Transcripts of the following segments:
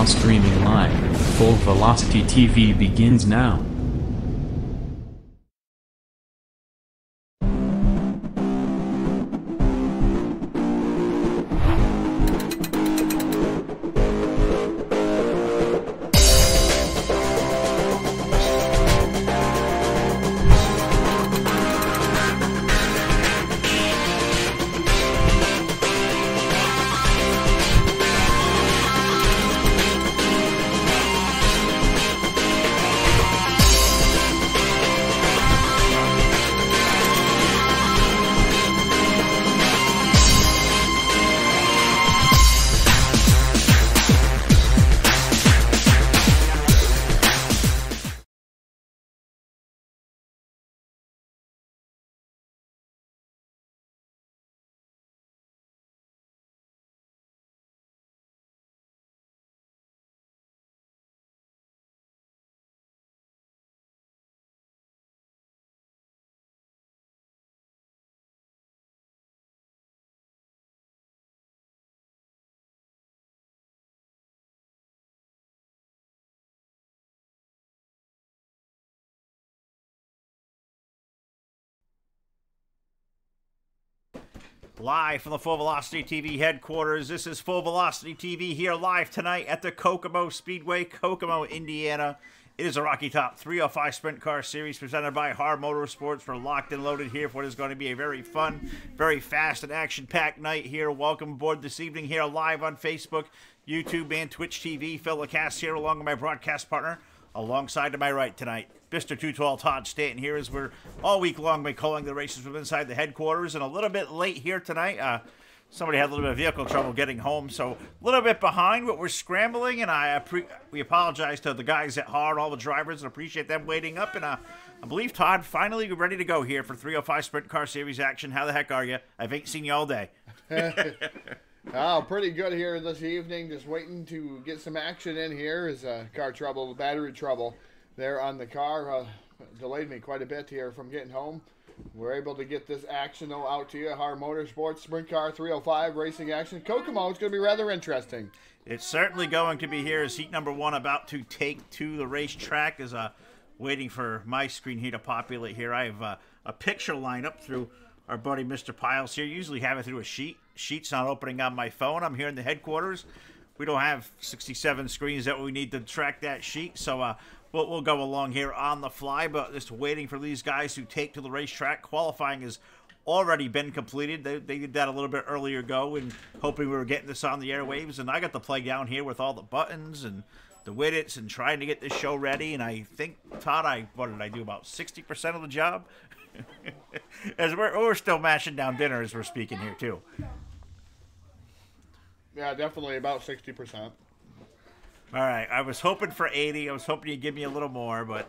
streaming live. Full Velocity TV begins now. Live from the Full Velocity TV headquarters, this is Full Velocity TV here live tonight at the Kokomo Speedway, Kokomo, Indiana. It is a Rocky Top 305 Sprint Car Series presented by HAR Motorsports. We're locked and loaded here for what is going to be a very fun, very fast and action-packed night here. Welcome aboard this evening here live on Facebook, YouTube, and Twitch TV. Phil LaCasse here along with my broadcast partner. Alongside to my right tonight, Mr. 212 Todd Stanton here as we're all week long been calling the races from inside the headquarters, and a little bit late here tonight. Somebody had a little bit of vehicle trouble getting home, so a little bit behind, but we're scrambling, and we apologize to the guys at HAR and all the drivers and appreciate them waiting up. And I believe, Todd, finally we're ready to go here for 305 Sprint Car Series action. How the heck are you? I ain't seen you all day. Oh, pretty good here this evening. Just waiting to get some action in here. Is car trouble, battery trouble there on the car. Delayed me quite a bit here from getting home. We're able to get this action though out to you. HAR Motorsports Sprint Car 305 racing action. Kokomo is going to be rather interesting. It's certainly going to be here as heat number one about to take to the racetrack. Is waiting for my screen here to populate here. I have a picture lineup through our buddy Mr. Piles here. Usually have it through a sheet. Sheet's not opening on my phone. I'm here in the headquarters. We don't have 67 screens that we need to track that sheet, so we'll go along here on the fly, but just waiting for these guys to take to the racetrack. Qualifying has already been completed. They did that a little bit earlier ago, and hoping we were getting this on the airwaves, and I got to play down here with all the buttons and the widgets and trying to get this show ready, and I think, Todd, what did I do, about 60% of the job? As we're still mashing down dinner as we're speaking here, too. Yeah, definitely about 60%. All right, I was hoping for 80. I was hoping you'd give me a little more, but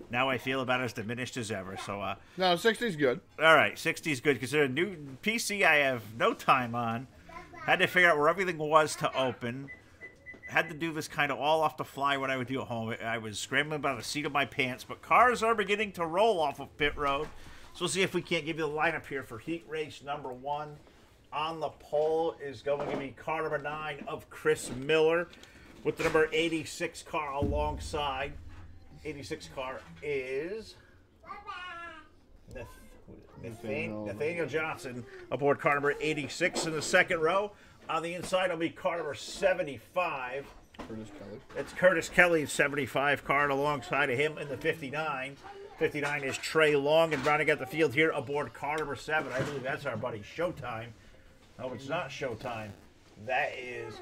now I feel about as diminished as ever. So, no, 60's good. All right, 60's good because there's a new PC I have no time on. Had to figure out where everything was to open. Had to do this kind of all off the fly what I would do at home. I was scrambling by the seat of my pants, but cars are beginning to roll off of pit road. So we'll see if we can't give you the lineup here for heat race number one. On the pole is going to be car number 9 of Chris Miller with the number 86 car alongside. 86 car is Nathaniel Johnson aboard car number 86 in the second row. On the inside will be car number 75. Curtis Kelly. It's Curtis Kelly's 75 car alongside of him in the 59. 59 is Trey Long, and rounding out the field here aboard car number 7. I believe that's our buddy Showtime. No, it's not Showtime. That is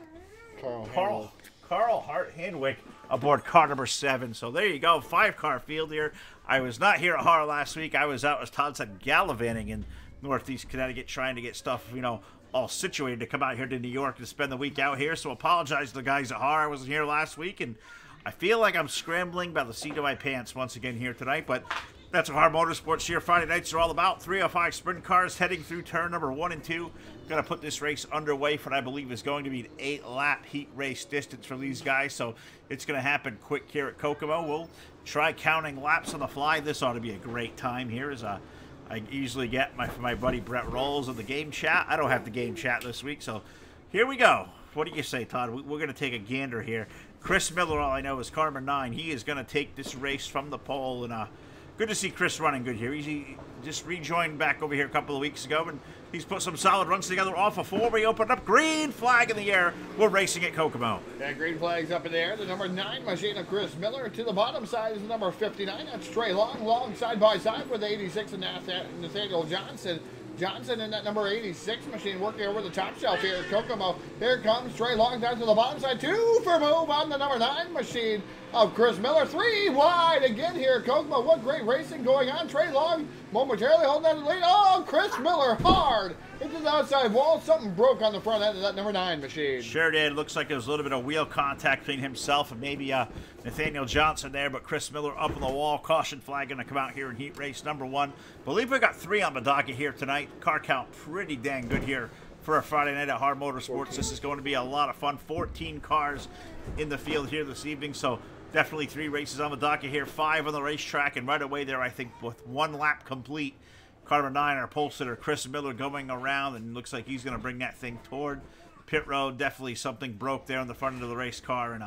Carl Hart Handwick aboard car number 7. So there you go, 5-car field here. I was not here at HAR last week. I was out, as Todd said, gallivanting in Northeast Connecticut, trying to get stuff, all situated to come out here to New York and spend the week out here. So apologize to the guys at HAR. I wasn't here last week, and I feel like I'm scrambling by the seat of my pants once again here tonight, but that's what HAR Motorsports here Friday nights are all about. 305 sprint cars heading through turn number 1 and 2. Going to put this race underway for what I believe is going to be an 8-lap heat race distance for these guys, so it's going to happen quick here at Kokomo. We'll try counting laps on the fly. This ought to be a great time here as I usually get from my buddy Brett Rolls of the game chat. I don't have the game chat this week, so here we go. What do you say, Todd? We're going to take a gander here. Chris Miller, all I know, is car number 9. He is going to take this race from the pole, and good to see Chris running good here. He just rejoined back over here a couple of weeks ago, and he's put some solid runs together off of 4. We opened up, green flag in the air. We're racing at Kokomo. Yeah, green flag's up in the air. The number 9 machine of Chris Miller. To the bottom side is the number 59. That's Trey Long side by side with 86 and Nathaniel Johnson. Johnson in that number 86 machine working over the top shelf here at Kokomo. Here comes Trey Long down to the bottom side. 2 for move on the number 9 machine of Chris Miller. 3 wide again here at Kokomo. What great racing going on. Trey Long momentarily holding on to the lead. Oh, Chris Miller hard into the outside wall. Something broke on the front end of that number 9 machine. Sure did. Looks like there was a little bit of wheel contact between himself and maybe Nathaniel Johnson there, but Chris Miller up on the wall. Caution flag going to come out here in heat race number 1. Believe we got 3 on the docket here tonight. Car count pretty dang good here for a Friday night at HAR Motorsports. This is going to be a lot of fun. 14 cars in the field here this evening, so definitely 3 races on the docket here. 5 on the racetrack, and right away there, I think with 1 lap complete, car number 9, our pole sitter, Chris Miller, going around, and looks like he's going to bring that thing toward pit road. Definitely something broke there on the front of the race car, and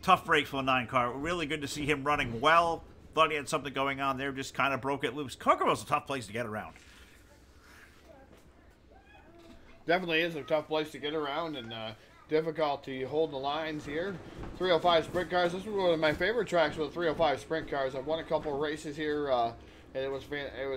tough break for the 9 car. Really good to see him running well. Thought he had something going on there, just kind of broke it loose. Kokomo's a tough place to get around. Definitely is a tough place to get around, and difficulty holding the lines here. 305 sprint cars. This was one of my favorite tracks with the 305 sprint cars. I've won a couple of races here, and it was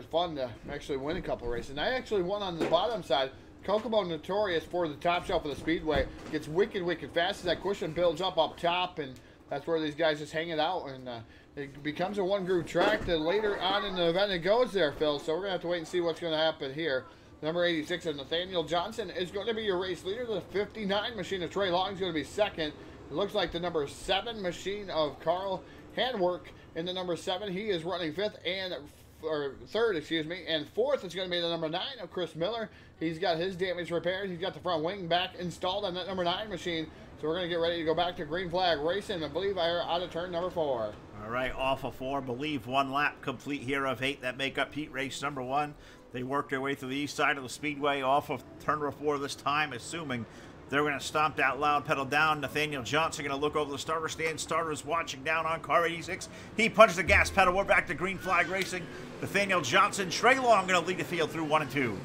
fun to actually win a couple of races. And I actually won on the bottom side. Kokomo, notorious for the top shelf of the speedway, gets wicked fast as that cushion builds up top, and that's where these guys just hang it out, and it becomes a one-groove track. That later on in the event it goes there, Phil. So we're gonna have to wait and see what's gonna happen here. Number 86 of Nathaniel Johnson is going to be your race leader. The 59 machine of Trey Long is going to be second. It looks like the number 7 machine of Carl Handwork in the number 7. He is running third, excuse me, and 4th is going to be the number 9 of Chris Miller. He's got his damage repaired. He's got the front wing back installed on that number 9 machine. So we're going to get ready to go back to green flag racing. I believe I are out of turn number 4. All right, off of 4. Believe 1 lap complete here of 8 that make up heat race number 1. They worked their way through the east side of the speedway off of turn number 4 this time, assuming they're going to stomp that loud pedal down. Nathaniel Johnson going to look over the starter stand. Starter's watching down on car 86. He punches the gas pedal. We're back to green flag racing. Nathaniel Johnson, Trey Long going to lead the field through 1 and 2.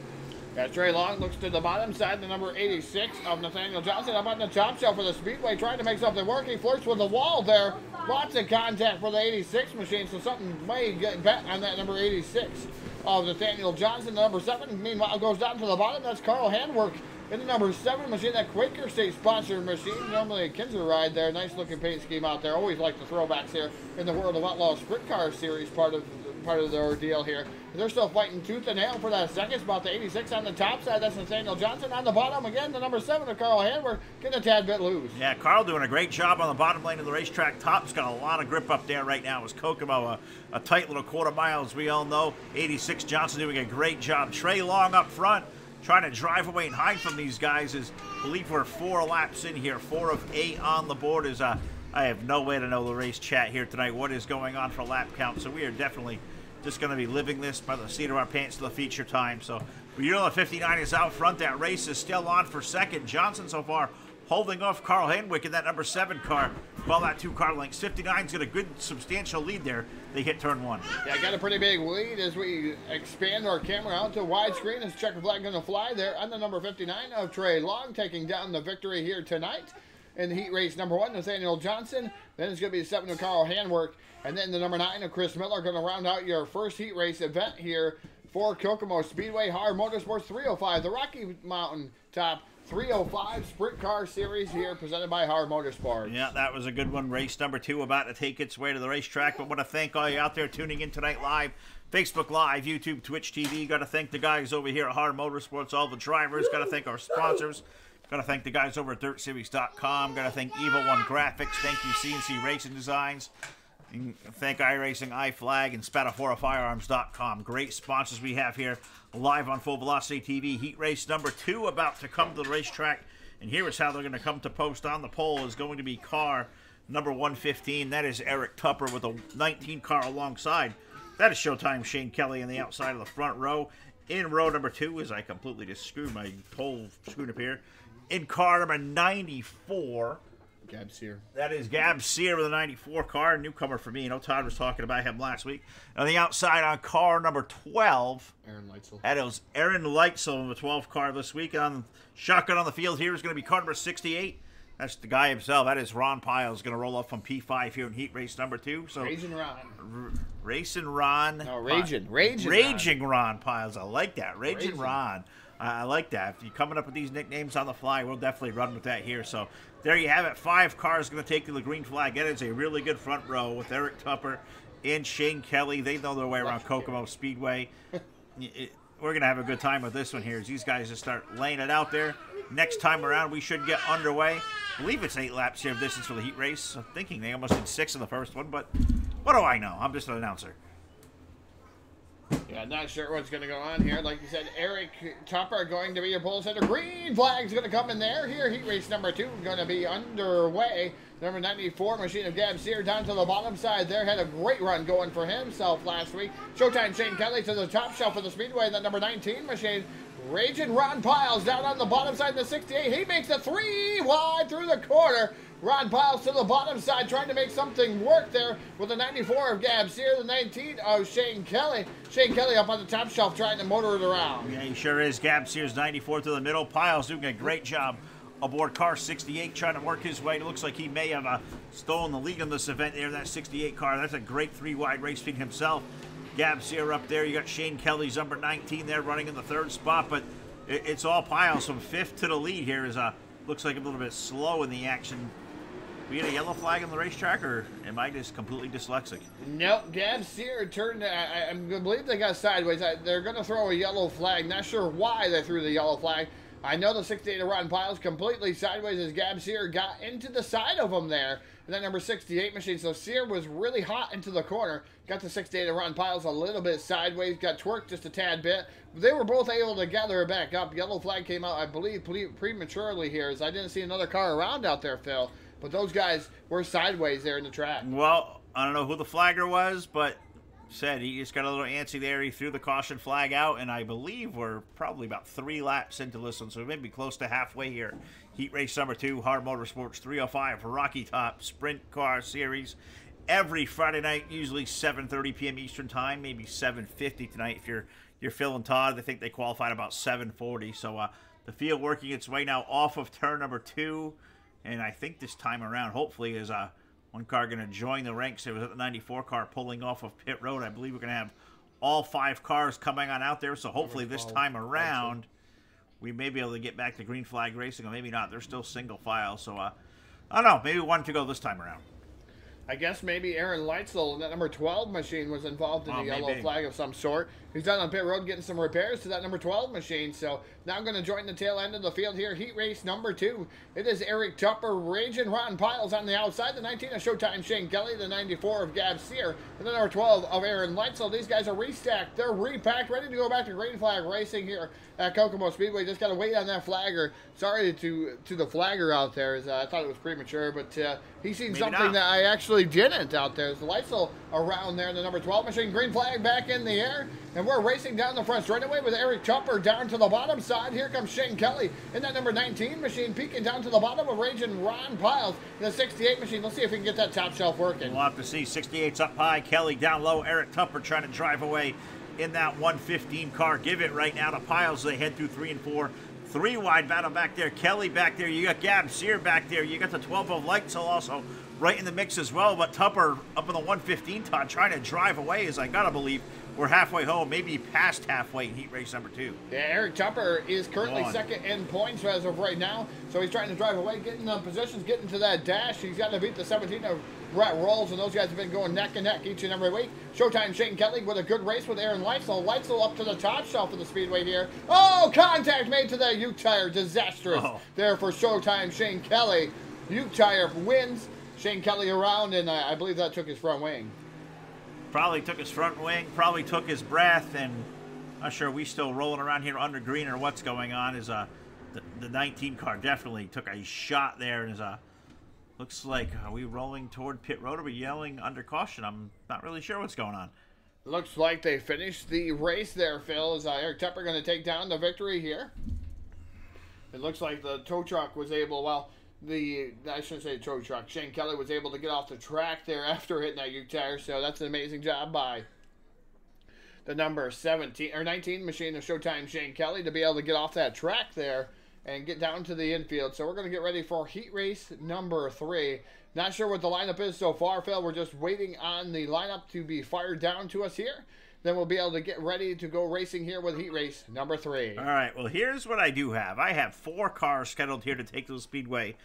Yeah, Trey Long looks to the bottom side, the number 86 of Nathaniel Johnson up on the top shelf for the speedway, trying to make something work. He flirts with the wall there. Lots of contact for the 86 machine, so something may get bet on that number 86 of Nathaniel Johnson. The number 7, meanwhile, goes down to the bottom. That's Carl Handwork in the number 7 machine, that Quaker State sponsored machine. Normally a Kinzer ride there. Nice looking paint scheme out there. Always like the throwbacks here in the World of Outlaw Sprint Car Series, part of the ordeal here. They're still fighting tooth and nail for that second spot. The 86 on the top side, that's Nathaniel Johnson. On the bottom again, the number 7 of Carl Handwork getting a tad bit loose. Yeah, Carl doing a great job on the bottom lane of the racetrack. Top's got a lot of grip up there right now. As Kokomo, a tight little quarter mile, as we all know. 86 Johnson doing a great job. Trey Long up front, trying to drive away and hide from these guys. Is believe we're 4 laps in here. 4 of 8 on the board. Is I have no way to know the race chat here tonight. What is going on for lap count? So we are definitely just going to be living this by the seat of our pants to the feature time. So you know the 59 is out front. That race is still on for second. Johnson so far holding off Carl Handwick in that number 7 car. Well, that 2 car lengths. 59's got a good substantial lead there. They hit turn 1. Yeah, got a pretty big lead as we expand our camera out to widescreen. As checker flag going to fly there on the number 59 of Trey Long, taking down the victory here tonight in heat race number 1, Nathaniel Johnson. Then it's going to be 7 of Carl Handwork. And then the number 9 of Chris Miller going to round out your first heat race event here for Kokomo Speedway, HAR Motorsports 305, the Rocky Mountain Top 305 Sprint Car Series here, presented by HAR Motorsports. Yeah, that was a good one. Race number 2 about to take its way to the racetrack. But want to thank all you out there tuning in tonight live. Facebook Live, YouTube, Twitch TV. Got to thank the guys over here at HAR Motorsports, all the drivers. Got to thank our sponsors. Got to thank the guys over at DirtSeries.com. Got to thank Evil One Graphics. Thank you, CNC Racing Designs. And thank iRacing, iFlag, and SpataForaFirearms.com. Great sponsors we have here live on Full Velocity TV. Heat race number 2 about to come to the racetrack. And here is how they're going to come to post on the pole is going to be car number 115. That is Eric Tupper with a 19 car alongside. That is Showtime Shane Kelly on the outside of the front row. In row number 2, as I completely just screwed my pole screwed up here, in car number 94. Gab Sear. That is Gab Sear with a 94 car, newcomer for me. You know, Todd was talking about him last week. On the outside on car number 12, Aaron Leitzel. that is Aaron Leitzel in the 12 car this week. On shotgun on the field here is going to be car number 68. That's the guy himself. That is Ron Piles, going to roll up from P5 here in heat race number 2. So Raging Ron. Racing Ron. No, Raging Ron Piles. I like that. Raging Ron. I like that. If you're coming up with these nicknames on the fly, we'll definitely run with that here. So there you have it. 5 cars going to take to the green flag. That is a really good front row with Eric Tupper and Shane Kelly. They know their way around Kokomo Speedway. We're going to have a good time with this one here as these guys just start laying it out there. Next time around, we should get underway. I believe it's 8 laps here of distance for the heat race. I'm thinking they almost did 6 in the first one, but what do I know? I'm just an announcer. Yeah, not sure what's going to go on here. Like you said, Eric Tupper going to be your pole setter. Green flag's going to come in there. Here, heat race number 2 going to be underway. Number 94, Machine of Gab Sear down to the bottom side there. Had a great run going for himself last week. Showtime Shane Kelly to the top shelf of the speedway. That number 19 Machine, Raging Ron Piles down on the bottom side of the 68. He makes the 3 wide through the corner. Ron Piles to the bottom side trying to make something work there with the 94 of Gab Sear, the 19 of Shane Kelly. Shane Kelly up on the top shelf trying to motor it around. Yeah, he sure is. Gab Sear's 94 to the middle. Piles doing a great job aboard car 68 trying to work his way. It looks like he may have stolen the lead in this event there, that 68 car. That's a great 3-wide race feed himself. Gab Sear up there. You got Shane Kelly's number 19 there running in the 3rd spot, but it's all Piles from 5th to the lead here. Looks like a little bit slow in the action. We get a yellow flag on the racetrack, or am I just completely dyslexic? Nope, Gab Sear turned, I believe they got sideways. They're going to throw a yellow flag. Not sure why they threw the yellow flag. I know the 68 of Ron Piles completely sideways as Gab Sear got into the side of him there. And that number 68 Machine. So Sear was really hot into the corner. Got the 68 of Ron Piles a little bit sideways. Got twerked just a tad bit. They were both able to gather it back up. Yellow flag came out, I believe, prematurely here, as I didn't see another car around out there, Phil. But those guys were sideways there in the track. Well, I don't know who the flagger was, but said he just got a little antsy there. He threw the caution flag out, and I believe we're probably about 3 laps into this one, so maybe close to halfway here. Heat race number 2, HAR Motorsports 305 Rocky Top Sprint Car Series. Every Friday night, usually 7:30 p.m. Eastern Time, maybe 7:50 tonight. If you're Phil and Todd, I think they qualified about 7:40. So the field working its way now off of turn number 2. And I think this time around, hopefully, is one car going to join the ranks. It was at the 94 car pulling off of pit road. I believe we're going to have all 5 cars coming on out there. So hopefully this time around, we may be able to get back to green flag racing, or maybe not. They're still single file. So I don't know. Maybe 1 to go this time around. I guess maybe Aaron Leitzel, that number 12 Machine, was involved in the yellow flag of some sort. He's down on pit road getting some repairs to that number 12 Machine. So now I'm going to join the tail end of the field here. Heat race number 2. It is Eric Tupper, Raging Ron Piles on the outside. The 19 of Showtime Shane Kelly. The 94 of Gab Sear. And the number 12 of Aaron Leitzel. These guys are restacked. They're repacked, ready to go back to green flag racing here at Kokomo Speedway. Just got to wait on that flagger. Sorry to the flagger out there. As I thought it was premature, but he seen something that I actually didn't out there. So Leitzel around there in the number 12 Machine. Green flag back in the air. And we're racing down the front straightaway with Eric Tupper down to the bottom side. Here comes Shane Kelly in that number 19 Machine, peeking down to the bottom of Raging Ron Piles in the 68 Machine. Let's see if we can get that top shelf working. We'll have to see. 68's up high, Kelly down low, Eric Tupper trying to drive away in that 115 car. Give it right now to Piles. They head through 3 and 4. 3-wide battle back there. Kelly back there. You got Gab Sear back there. You got the 12 of Leitzel also right in the mix as well. But Tupper up in the 115 Todd trying to drive away, as I gotta believe we're halfway home, maybe past halfway in heat race number 2. Yeah, Eric Tupper is currently second in points as of right now. So he's trying to drive away, getting the positions, getting to that dash. He's got to beat the 17 of Brett Rolls, and those guys have been going neck and neck each and every week. Showtime Shane Kelly with a good race with Aaron Leitzel. Leitzel up to the top shelf of the speedway here. Oh, contact made to that Uke tire. Disastrous there for Showtime Shane Kelly. Uke tire wins. Shane Kelly around, and I believe that took his front wing. Probably took his front wing, probably took his breath, and not sure we still rolling around here under green or what's going on. Is the 19 car definitely took a shot there, and looks like, are we rolling toward pit road? Are we yelling under caution? I'm not really sure what's going on. Looks like they finished the race there, Phil. Is Eric Tupper going to take down the victory here? It looks like the tow truck was able, well, I shouldn't say tow truck, Shane Kelly was able to get off the track there after hitting that U-tire, so that's an amazing job by the number 17 or 19 machine of Showtime Shane Kelly to be able to get off that track there and get down to the infield. So we're going to get ready for heat race number 3. Not sure what the lineup is so far, Phil. We're just waiting on the lineup to be fired down to us here. Then we'll be able to get ready to go racing here with heat race number 3. All right, well, here's what I do have. I have 4 cars scheduled here to take to the Speedway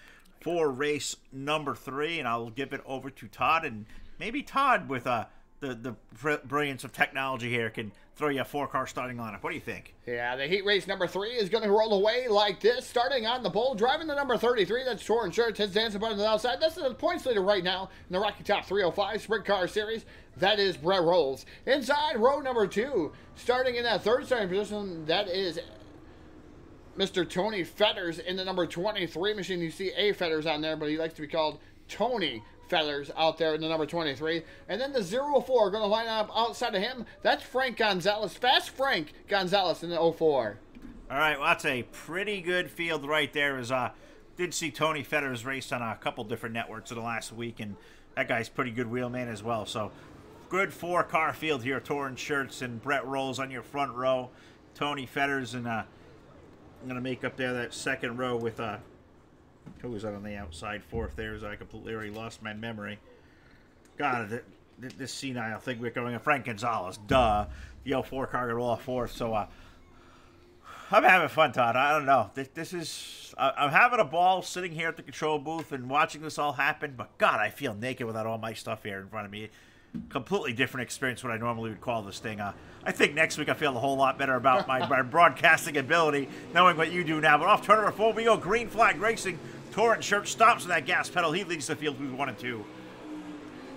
for race number 3, and I'll give it over to Todd. And maybe Todd, with the brilliance of technology here, can throw you a 4-car starting lineup. What do you think? Yeah, the heat race number 3 is going to roll away like this. Starting on the pole, driving the number 33, that's Torn Shirts. His dancing button to the outside. That's the points leader right now in the Rocky Top 305 Sprint Car Series. That is Brett Rolls. Inside row number 2, starting in that third starting position, that is Mr. Tony Fetters in the number 23 machine. You see A Fetters on there, but he likes to be called Tony Fetters out there in the number 23. And then the 04 going to line up outside of him. That's Frank Gonzalez. Fast Frank Gonzalez in the 04. All right, well, that's a pretty good field right there. Did see Tony Fetters race on a couple different networks in the last week, and that guy's pretty good wheelman as well. So good 4-car field here. Torn Shirts and Brett Rolls on your front row. Tony Fetters, and I'm going to make up there that second row with who was on the outside fourth there? I completely already lost my memory. God, this senile thing we're going on. Frank Gonzalez, duh. The 04 car got all fourth. So I'm having fun, Todd. I don't know. This is I'm having a ball sitting here at the control booth and watching this all happen. But God, I feel naked without all my stuff here in front of me. Completely different experience what I normally would call this thing. I think next week I feel a whole lot better about my broadcasting ability, knowing what you do now. But off turn number 4, we go. Green flag racing. Torrent Shirt stops with that gas pedal. He leads the field with 1 and 2.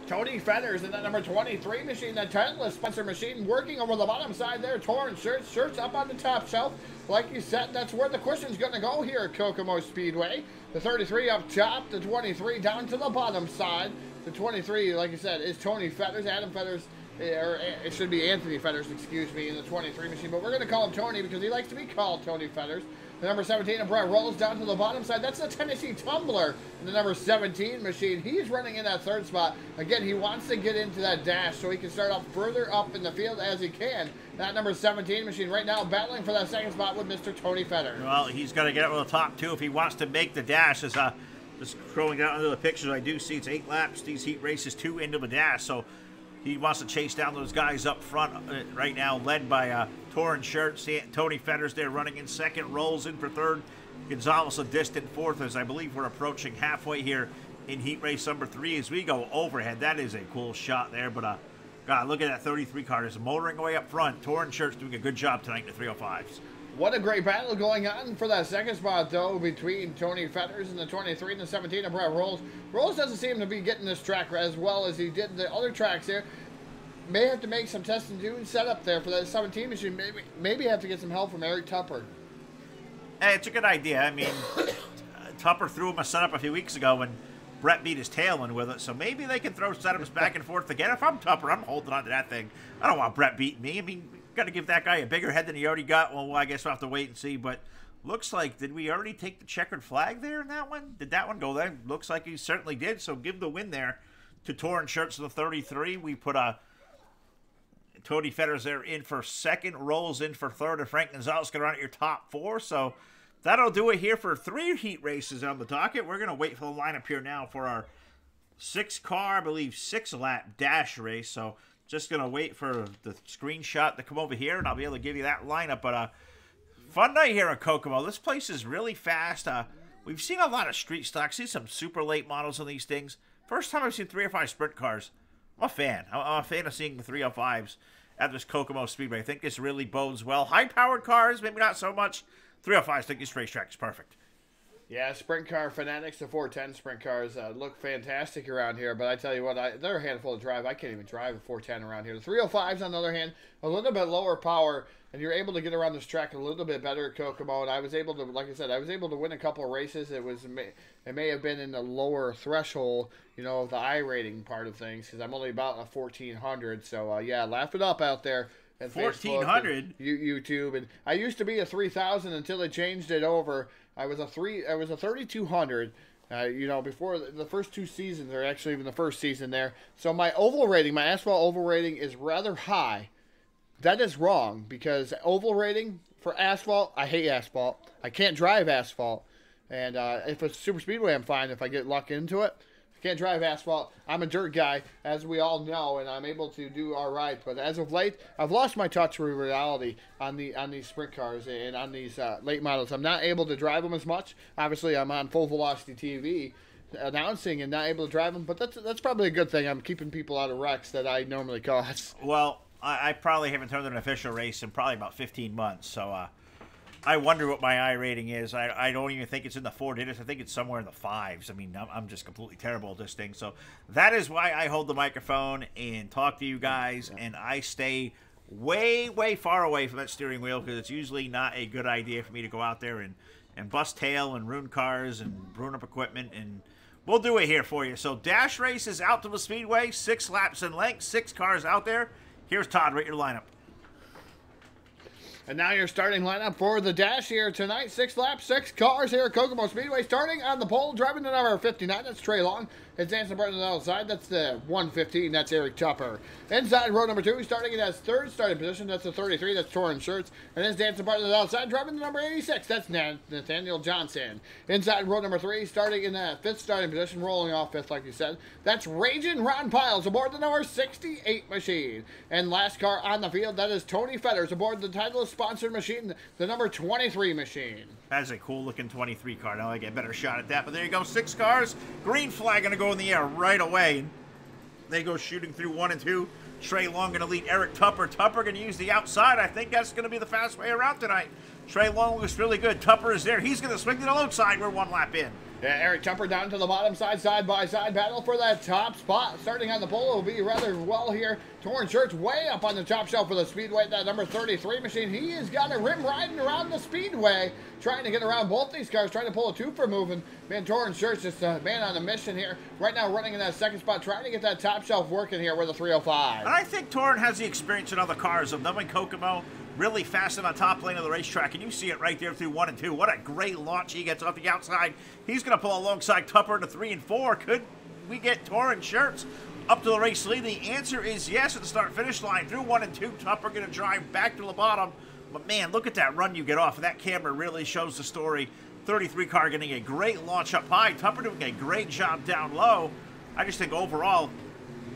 Tony Fetters in that number 23 machine, the Tentless Spencer machine, working over the bottom side there. Torrent Shirts up on the top shelf. Like you said, that's where the cushion's going to go here at Kokomo Speedway. The 33 up top, the 23 down to the bottom side. The 23, like I said, is Tony Fetters. Adam Fetters, or it should be Anthony Fetters, excuse me, in the 23 machine. But we're going to call him Tony because he likes to be called Tony Fetters. The number 17 of Brett Rolls down to the bottom side. That's the Tennessee Tumbler in the number 17 machine. He's running in that third spot. Again, he wants to get into that dash so he can start up further up in the field as he can. That number 17 machine right now battling for that second spot with Mr. Tony Fetters. Well, he's got to get up to the top, too, if he wants to make the dash. As just scrolling down under the pictures, I do see it's 8 laps. These heat races, 2 into the dash. So he wants to chase down those guys up front right now, led by Torn Shirts. Tony Fetters there running in second, Rolls in for third. Gonzalez a distant fourth, as I believe we're approaching halfway here in heat race number 3 as we go overhead. That is a cool shot there, but God, look at that 33 car. It's motoring away up front. Torn Shirts doing a good job tonight in the 305s. What a great battle going on for that second spot, though, between Tony Fetters and the 23 and the 17 of Brett Rolls. Rolls doesn't seem to be getting this track as well as he did the other tracks here. May have to make some test and do and setup there for that 17 machine. Maybe have to get some help from Eric Tupper. Hey, it's a good idea. I mean, Tupper threw him a setup a few weeks ago and Brett beat his tail in with it, so maybe they can throw setups back and forth again. If I'm Tupper, I'm holding on to that thing. I don't want Brett beating me. I mean, got to give that guy a bigger head than he already got. Well, I guess we'll have to wait and see, but looks like, did we already take the checkered flag there in that one? Did that one go there? Looks like he certainly did, so give the win there to Torn Shirts of the 33. We put Tony Fetters there in for second, Rolls in for third, and Frank Gonzalez going to run at your top 4, so that'll do it here for 3 heat races on the docket. We're going to wait for the lineup here now for our 6-car, I believe, 6-lap dash race, so just going to wait for the screenshot to come over here, and I'll be able to give you that lineup. But fun night here at Kokomo. This place is really fast. We've seen a lot of street stock. Seen some super late models on these things. First time I've seen 305 sprint cars. I'm a fan. I'm a fan of seeing the 305s at this Kokomo Speedway. I think this really bodes well. High-powered cars, maybe not so much. 305s, I think this racetrack is perfect. Yeah, sprint car fanatics, the 410 sprint cars look fantastic around here, but I tell you what, they're a handful to drive. I can't even drive a 410 around here. The 305s, on the other hand, a little bit lower power, and you're able to get around this track a little bit better at Kokomo, and I was able to, like I said, I was able to win a couple of races. It may have been in the lower threshold, you know, of the I rating part of things, because I'm only about a 1400, so yeah, laugh it up out there. 1400? YouTube, and I used to be a 3000 until they changed it over. I was a 3,200. You know, before the first 2 seasons, or actually even the first season there. So my oval rating, my asphalt oval rating is rather high. That is wrong, because oval rating for asphalt, I hate asphalt. I can't drive asphalt. And if it's super speedway, I'm fine if I get luck into it. I can't drive asphalt. I'm a dirt guy, as we all know, and I'm able to do all right. But as of late, I've lost my touch with reality on these sprint cars and on these late models. I'm not able to drive them as much. Obviously, I'm on Full Velocity TV announcing and not able to drive them. But that's probably a good thing. I'm keeping people out of wrecks that I normally cause. Well, I probably haven't turned an official race in probably about 15 months, so I wonder what my I rating is. I don't even think it's in the 4 digits. I think it's somewhere in the 5s. I mean, I'm just completely terrible at this thing. So that is why I hold the microphone and talk to you guys, and I stay way, way far away from that steering wheel, because it's usually not a good idea for me to go out there and bust tail and ruin cars and ruin up equipment, and we'll do it here for you. So Dash Race is out to the speedway, 6 laps in length, 6 cars out there. Here's Todd, rate your lineup. And now your starting lineup for the Dash here tonight. 6 laps, 6 cars here at Kokomo Speedway. Starting on the pole, driving the number 59, that's Trey Long. It's Anson Burton on the outside, that's the 115, that's Eric Tupper. Inside row number 2, starting in his 3rd starting position, that's the 33, that's Torrin Shirts. And then Anson Burton on the outside, driving the number 86, that's Nathaniel Johnson. Inside row number 3, starting in that 5th starting position, rolling off 5th like you said, that's Raging Ron Piles aboard the number 68 machine. And last car on the field, that is Tony Fetters aboard the Titleist sponsored machine, the number 23 machine. That's a cool looking 23 car. Now I get a better shot at that. But there you go, 6 cars. Green flag going to go in the air right away. They go shooting through 1 and 2. Trey Long going to lead Eric Tupper. Tupper going to use the outside. I think that's going to be the fast way around tonight. Trey Long looks really good. Tupper is there. He's going to swing to the low side. We're 1 lap in. Yeah, Eric Tupper down to the bottom side-by-side battle for that top spot. Starting on the pole will be rather well here. Torrin Shirts way up on the top shelf for the Speedway. That number 33 machine, he has got a rim riding around the Speedway, trying to get around both these cars, trying to pull a 2 for moving. Man, Torrin Shirts is a man on a mission here. Right now running in that 2nd spot, trying to get that top shelf working here with a 305. And I think Torrin has the experience in other cars of knowing Kokomo. Really fast in the top lane of the racetrack, and you see it right there through 1 and 2. What a great launch he gets off the outside. He's going to pull alongside Tupper into 3 and 4. Could we get Torrin Shirts up to the race lead? The answer is yes at the start-finish line. Through 1 and 2, Tupper going to drive back to the bottom. But man, look at that run you get off. That camera really shows the story. 33 car getting a great launch up high. Tupper doing a great job down low. I just think overall,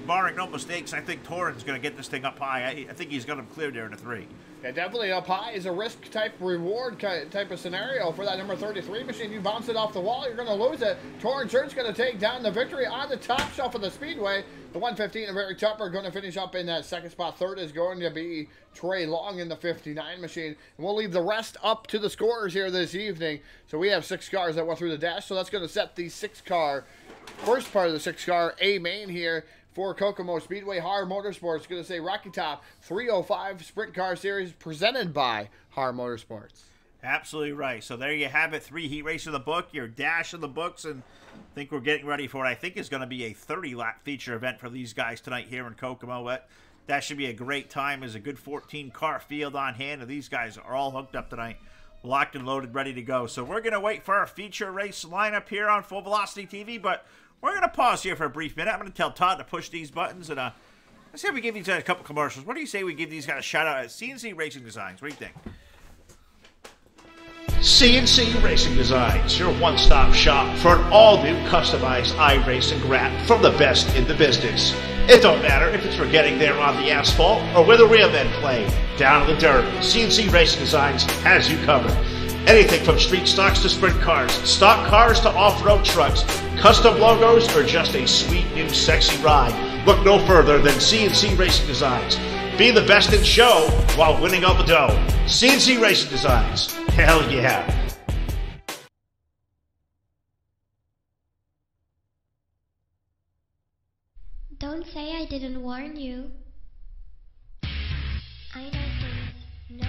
barring no mistakes, I think Torrin's going to get this thing up high. I think he's got him cleared there in a 3. Yeah, definitely up high is a risk type reward type of scenario for that number 33 machine. You bounce it off the wall, you're going to lose it. Torrin Shirts going to take down the victory on the top shelf of the Speedway. The 115 of Eric Tupper going to finish up in that 2nd spot. 3rd is going to be Trey Long in the 59 machine. And we'll leave the rest up to the scorers here this evening. So we have 6 cars that went through the dash. So that's going to set the 6-car, first part of the 6-car A main here for Kokomo Speedway. HAR Motorsports going to say Rocky Top 305 Sprint Car Series presented by HAR Motorsports. Absolutely right. So there you have it. 3 heat races in the book, your dash in the books, and I think we're getting ready for what I think is going to be a 30-lap feature event for these guys tonight here in Kokomo. But that should be a great time. There's a good 14-car field on hand, and these guys are all hooked up tonight, locked and loaded, ready to go. So we're going to wait for our feature race lineup here on Full Velocity TV, but we're going to pause here for a brief minute. I'm going to tell Todd to push these buttons, and let's see if we give these guys a couple commercials. What do you say we give these guys a shout-out at CNC Racing Designs? What do you think? CNC Racing Designs, your one-stop shop for an all-new customized iRacing wrap from the best in the business. It don't matter if it's for getting there on the asphalt or where the real men play, down in the dirt. CNC Racing Designs has you covered. Anything from street stocks to sprint cars, stock cars to off-road trucks, custom logos, or just a sweet new sexy ride. Look no further than CNC Racing Designs. Be the best in show while winning all the dough. CNC Racing Designs. Hell yeah. Don't say I didn't warn you. I know things no one knows.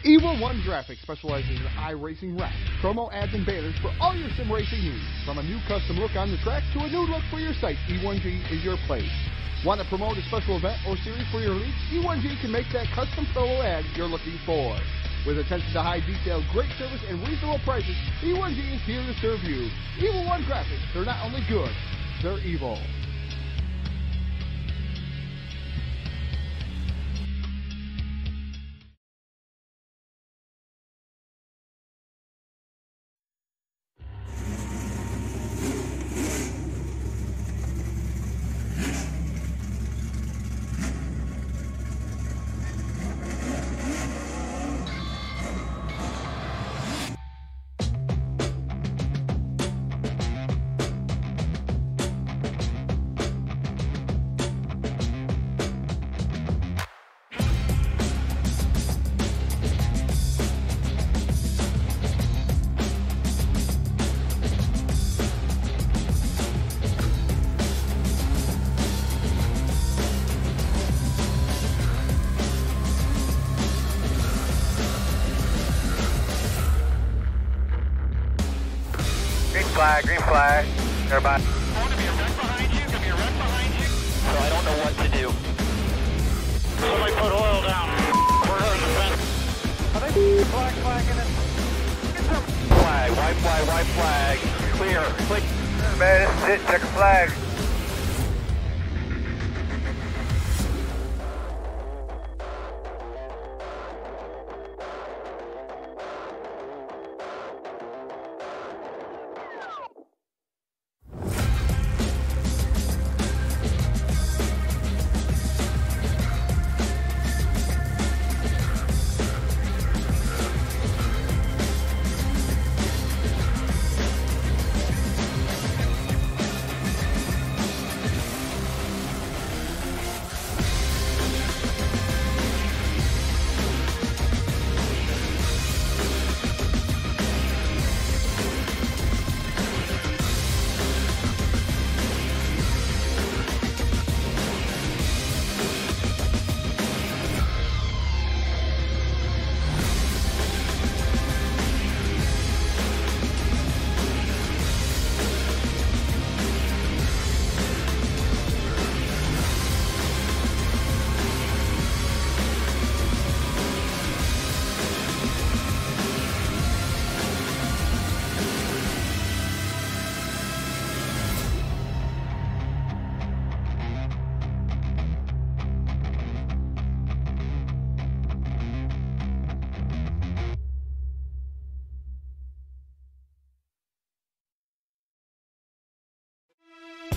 E11 Graphics specializes in iRacing wraps, promo ads, and banners for all your sim racing needs. From a new custom look on the track to a new look for your site, E1G is your place. Want to promote a special event or series for your league? E1G can make that custom promo ad you're looking for. With attention to high detail, great service, and reasonable prices, E1D is here to serve you. Evil One Graphics, they're not only good, they're evil. Green flag. Everybody. Gonna be a wreck behind you, gonna be a wreck behind you. So I don't know what to do. Somebody put oil down. We're hurting the fence. Are they flagging it? Flag, white flag. Clear. Man, this is it. Check the flag.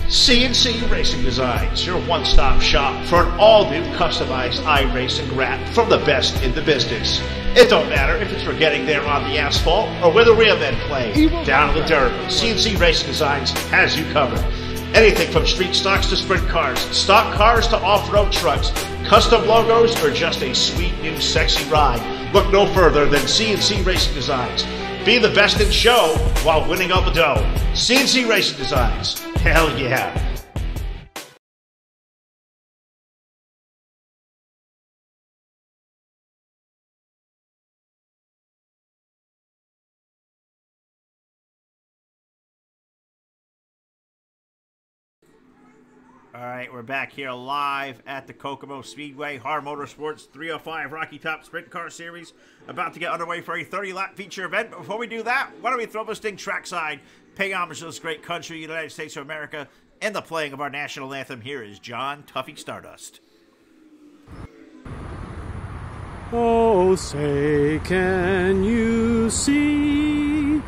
CNC Racing Designs, your one-stop shop for an all-new customized iRacing wrap from the best in the business. It don't matter if it's for getting there on the asphalt or where the real men play, down in the dirt. CNC Racing Designs has you covered. Anything from street stocks to sprint cars, stock cars to off-road trucks, custom logos, or just a sweet new sexy ride. Look no further than CNC Racing Designs. Be the best in show while winning all the dough. CNC Racing Designs. Hell yeah. All right, we're back here live at the Kokomo Speedway. HAR Motorsports 305 Rocky Top Sprint Car Series about to get underway for a 30-lap feature event. But before we do that, why don't we throw this thing trackside, pay homage to this great country, United States of America, and the playing of our national anthem. Here is John Tuffy Stardust. Oh, say, can you see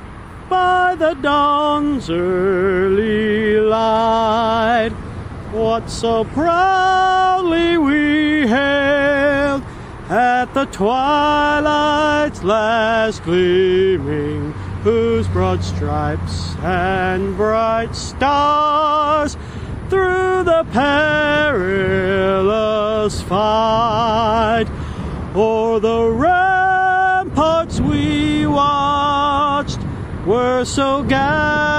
by the dawn's early light what so proudly we hailed at the twilight's last gleaming, whose broad stripes and bright stars through the perilous fight o'er the ramparts we watched were so gallantly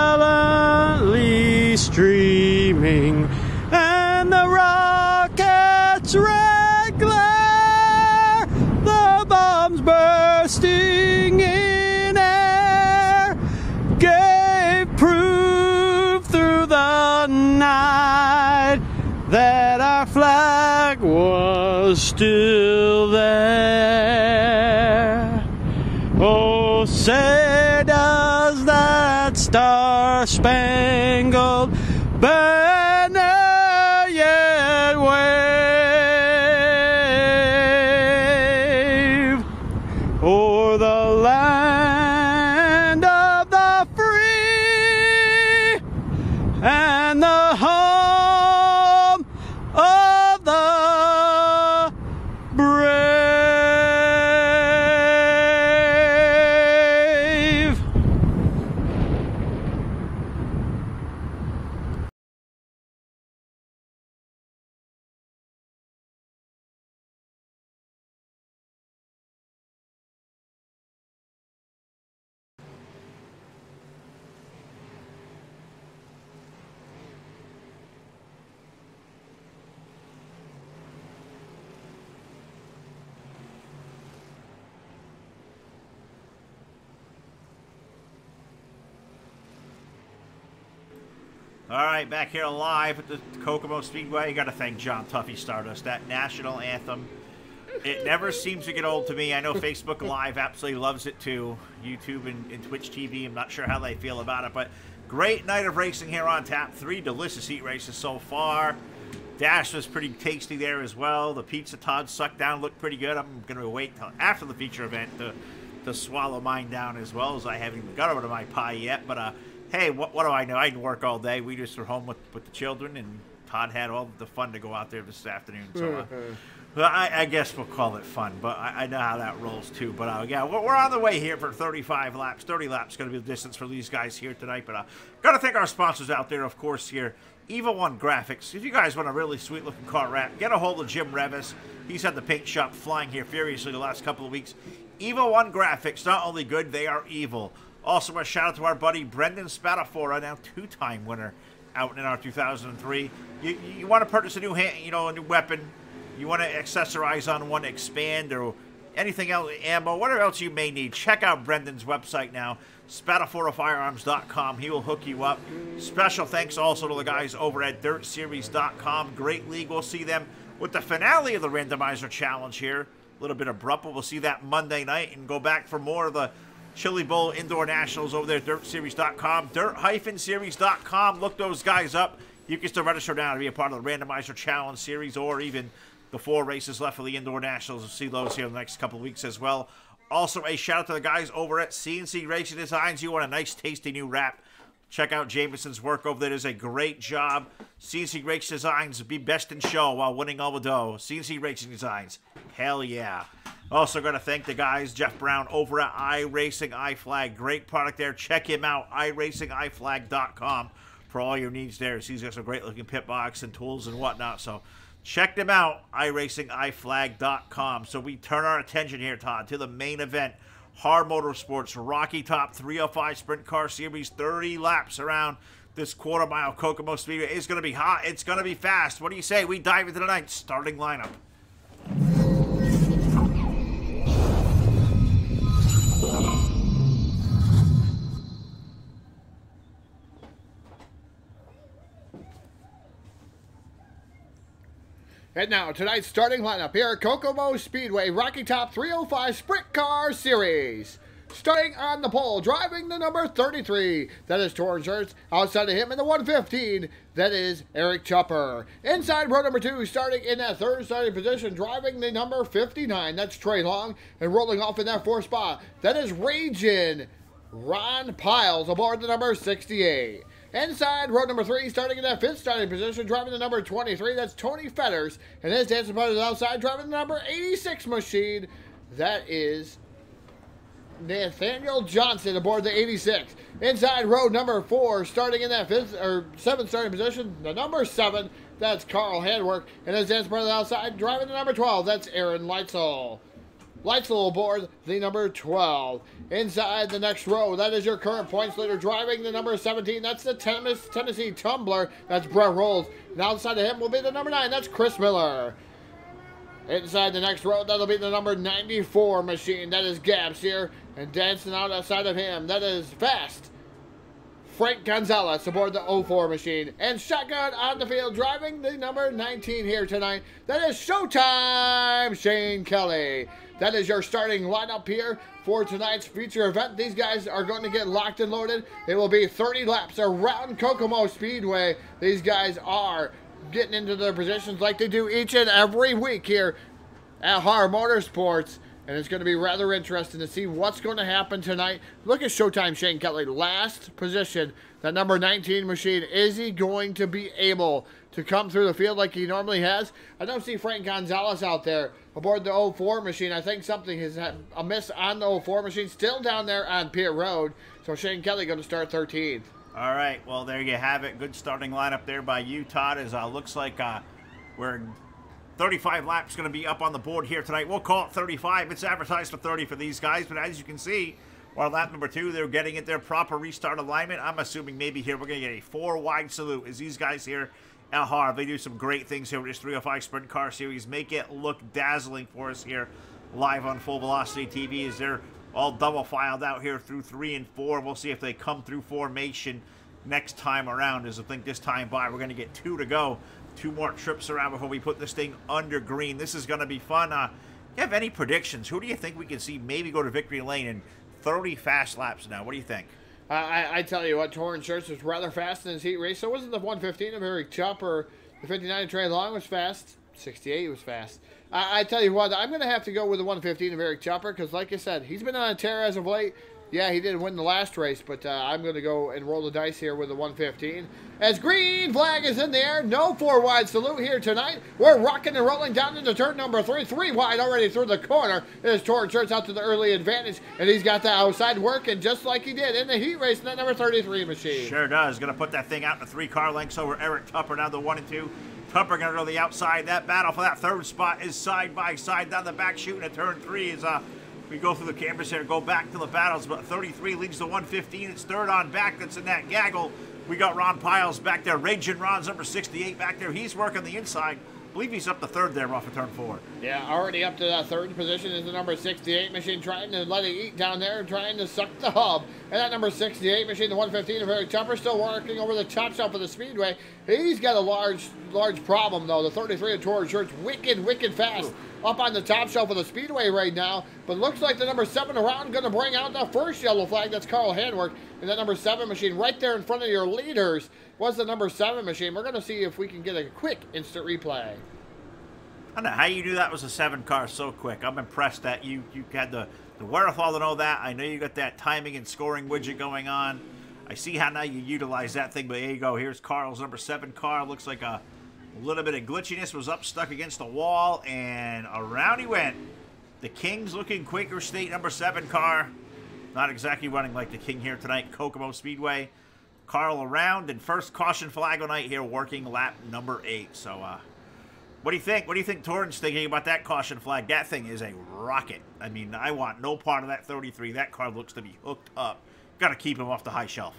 streaming, and the rocket's red glare, the bombs bursting in air, gave proof through the night that our flag was still there. Star-Spangled Banner yet wave o'er the land of the free and the home of the brave. All right, back here live at the Kokomo Speedway. You got to thank John Tuffy Stardust. That national anthem, it never seems to get old to me. I know Facebook Live absolutely loves it too. YouTube and Twitch TV, I'm not sure how they feel about it, but great night of racing here on tap. 3 delicious heat races so far. Dash was pretty tasty there as well. The pizza Todd sucked down looked pretty good. I'm going to wait till after the feature event to swallow mine down as well, as I haven't even got over to my pie yet, but hey, what do I know? I didn't work all day. We just were home with the children, and Todd had all the fun to go out there this afternoon. So well, I guess we'll call it fun, but I know how that rolls too. But yeah, we're on the way here for 35 laps. 30 laps going to be the distance for these guys here tonight. But got to thank our sponsors out there, of course, here. Evil One Graphics. If you guys want a really sweet-looking car wrap, get a hold of Jim Revis. He's had the paint shop flying here furiously the last couple of weeks. Evil One Graphics, not only good, they are evil. Also, a shout out to our buddy Brendan Spadafora, now 2-time winner out in our 2003. You want to purchase a new a new weapon, you want to accessorize on one, expand, or anything else, ammo, whatever else you may need. Check out Brendan's website now, SpadaforaFirearms.com. He will hook you up. Special thanks also to the guys over at DirtSeries.com. Great league. We'll see them with the finale of the randomizer challenge here. A little bit abrupt, but we'll see that Monday night and go back for more of the Chili Bowl Indoor Nationals over there at DirtSeries.com. Dirt-Series.com. Look those guys up. You can still register now to be a part of the Randomizer Challenge Series, or even the 4 races left for the Indoor Nationals. We'll see those here in the next couple of weeks as well. Also, a shout out to the guys over at CNC Racing Designs. You want a nice, tasty new wrap? Check out Jameson's work over there. It is a great job. CNC Racing Designs, be best in show while winning all the dough. CNC Racing Designs. Hell yeah. Also going to thank the guys, Jeff Brown over at iRacing iFlag. Great product there. Check him out, iRacingIFlag.com for all your needs there. He's got some great looking pit box and tools and whatnot. So check them out, iRacingIFlag.com. So we turn our attention here, Todd, to the main event. HAR Motorsports Rocky Top 305 Sprint Car Series, 30 laps around this quarter-mile Kokomo Speedway. It's going to be hot. It's going to be fast. What do you say? We dive into tonight's starting lineup. And now, tonight's starting lineup here at Kokomo Speedway, Rocky Top 305 Sprint Car Series. Starting on the pole, driving the number 33, that is Torrin Shirts. Outside of him in the 115, that is Eric Chupper. Inside row number 2, starting in that third starting position, driving the number 59, that's Trey Long. And rolling off in that 4th spot, that is Ragin' Ron Piles aboard the number 68. Inside row number 3, starting in that 5th starting position, driving the number 23, that's Tony Fetters. And his dancing partner outside, driving the number 86 machine, that is Nathaniel Johnson aboard the 86. Inside row number 4, starting in that 7th starting position, the number 7, that's Carl Handwork. And his dancing partner outside, driving the number 12, that's Aaron Leitzel. Leitzel aboard the number 12. Inside the next row, that is your current points leader, driving the number 17. That's the Tennessee Tumbler. That's Brett Rolls. And outside of him will be the number 9. That's Chris Miller. Inside the next row, that'll be the number 94 machine. That is Gabs here. And dancing out outside of him, that is Frank Gonzalez aboard the 04 machine. And shotgun on the field driving the number 19 here tonight. That is Showtime Shane Kelly. That is your starting lineup here for tonight's feature event. These guys are going to get locked and loaded. It will be 30 laps around Kokomo Speedway. These guys are getting into their positions like they do each and every week here at HAR Motorsports. And it's going to be rather interesting to see what's going to happen tonight. Look at Showtime Shane Kelly, last position, that number 19 machine. Is he going to be able to come through the field like he normally has? I don't see Frank Gonzalez out there aboard the 04 machine. I think something is amiss on the 04 machine. Still down there on pit road. So Shane Kelly going to start 13th. All right, well, there you have it. Good starting lineup there by you, Todd. As looks like we're 35 laps going to be up on the board here tonight. We'll call it 35. It's advertised for 30 for these guys, but as you can see, on lap number 2, they're getting it their proper restart alignment. I'm assuming maybe here we're going to get a 4-wide salute as these guys here at HAR, they do some great things here with this 305 Sprint Car Series. Make it look dazzling for us here live on Full Velocity TV as they're all double filed out here through 3 and 4. We'll see if they come through formation next time around, as I think this time by we're going to get 2 to go. 2 more trips around before we put this thing under green. This is going to be fun. Do you have any predictions? Who do you think we can see maybe go to victory lane in 30 fast laps now? What do you think? I tell you what, Torrance Church was rather fast in his heat race. So wasn't the 115 of Eric Chopper. The 59 of Trey Long was fast. 68 was fast. I tell you what, I'm going to have to go with the 115 of Eric Chopper because, like I said, he's been on a tear as of late. Yeah, he didn't win the last race, but I'm going to go and roll the dice here with the 115. As green flag is in the air, no 4-wide salute here tonight. We're rocking and rolling down into turn number 3. 3 wide already through the corner. As Torrance Church out to the early advantage, and he's got the outside working just like he did in the heat race in that number 33 machine. Sure does. Going to put that thing out in the 3 car lengths over Eric Tupper down to 1 and 2. Tupper going to go to the outside. That battle for that 3rd spot is side by side down the back shooting at turn 3 is we go through the cameras here, go back to the battles, but 33 leads the 115. It's 3rd on back that's in that gaggle. We got Ron Piles back there. Raging Ron's number 68 back there. He's working the inside. I believe he's up to 3rd there off of turn 4. Yeah, already up to that 3rd position is the number 68 machine, trying to let it eat down there, trying to suck the hub. And that number 68 machine, the 115 of Eric Chopper, still working over the top shelf of the speedway. He's got a large problem, though. The 33 of Torrance Church, wicked fast. Up on the top shelf of the speedway right now, but looks like the number 7 around going to bring out the first yellow flag. That's Carl Handwork, and that number 7 machine right there in front of your leaders was the number 7 machine. We're going to see if we can get a quick instant replay. I don't know how you do that with a 7 car so quick. I'm impressed that you had the wherewithal to know that. I know you got that timing and scoring widget going on. I see how now you utilize that thing, but there you go. Here's Carl's number 7 car. Looks like a little bit of glitchiness, was up stuck against the wall, and around he went. The King's looking Quaker State number 7 car. Not exactly running like the King here tonight, Kokomo Speedway. Carl around, and first caution flag of night here, working lap number 8. So, what do you think? What do you think Torrance thinking about that caution flag? That thing is a rocket. I mean, I want no part of that 33. That car looks to be hooked up. Got to keep him off the high shelf.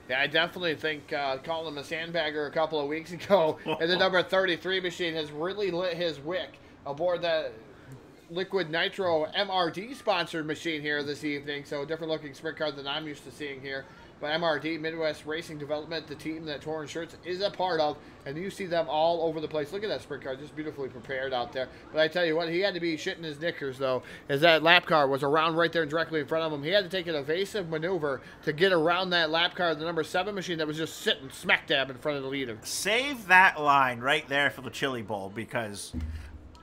Yeah, I definitely think calling him a sandbagger a couple of weeks ago, and the number 33 machine has really lit his wick aboard that Liquid Nitro MRD sponsored machine here this evening. So a different looking sprint car than I'm used to seeing here. But MRD, Midwest Racing Development, the team that Torrance Church is a part of, and you see them all over the place. Look at that sprint car, just beautifully prepared out there. But I tell you what, he had to be shitting his knickers, though, as that lap car was around right there directly in front of him. He had to take an evasive maneuver to get around that lap car, the number 7 machine that was just sitting smack dab in front of the leader. Save that line right there for the Chili Bowl, because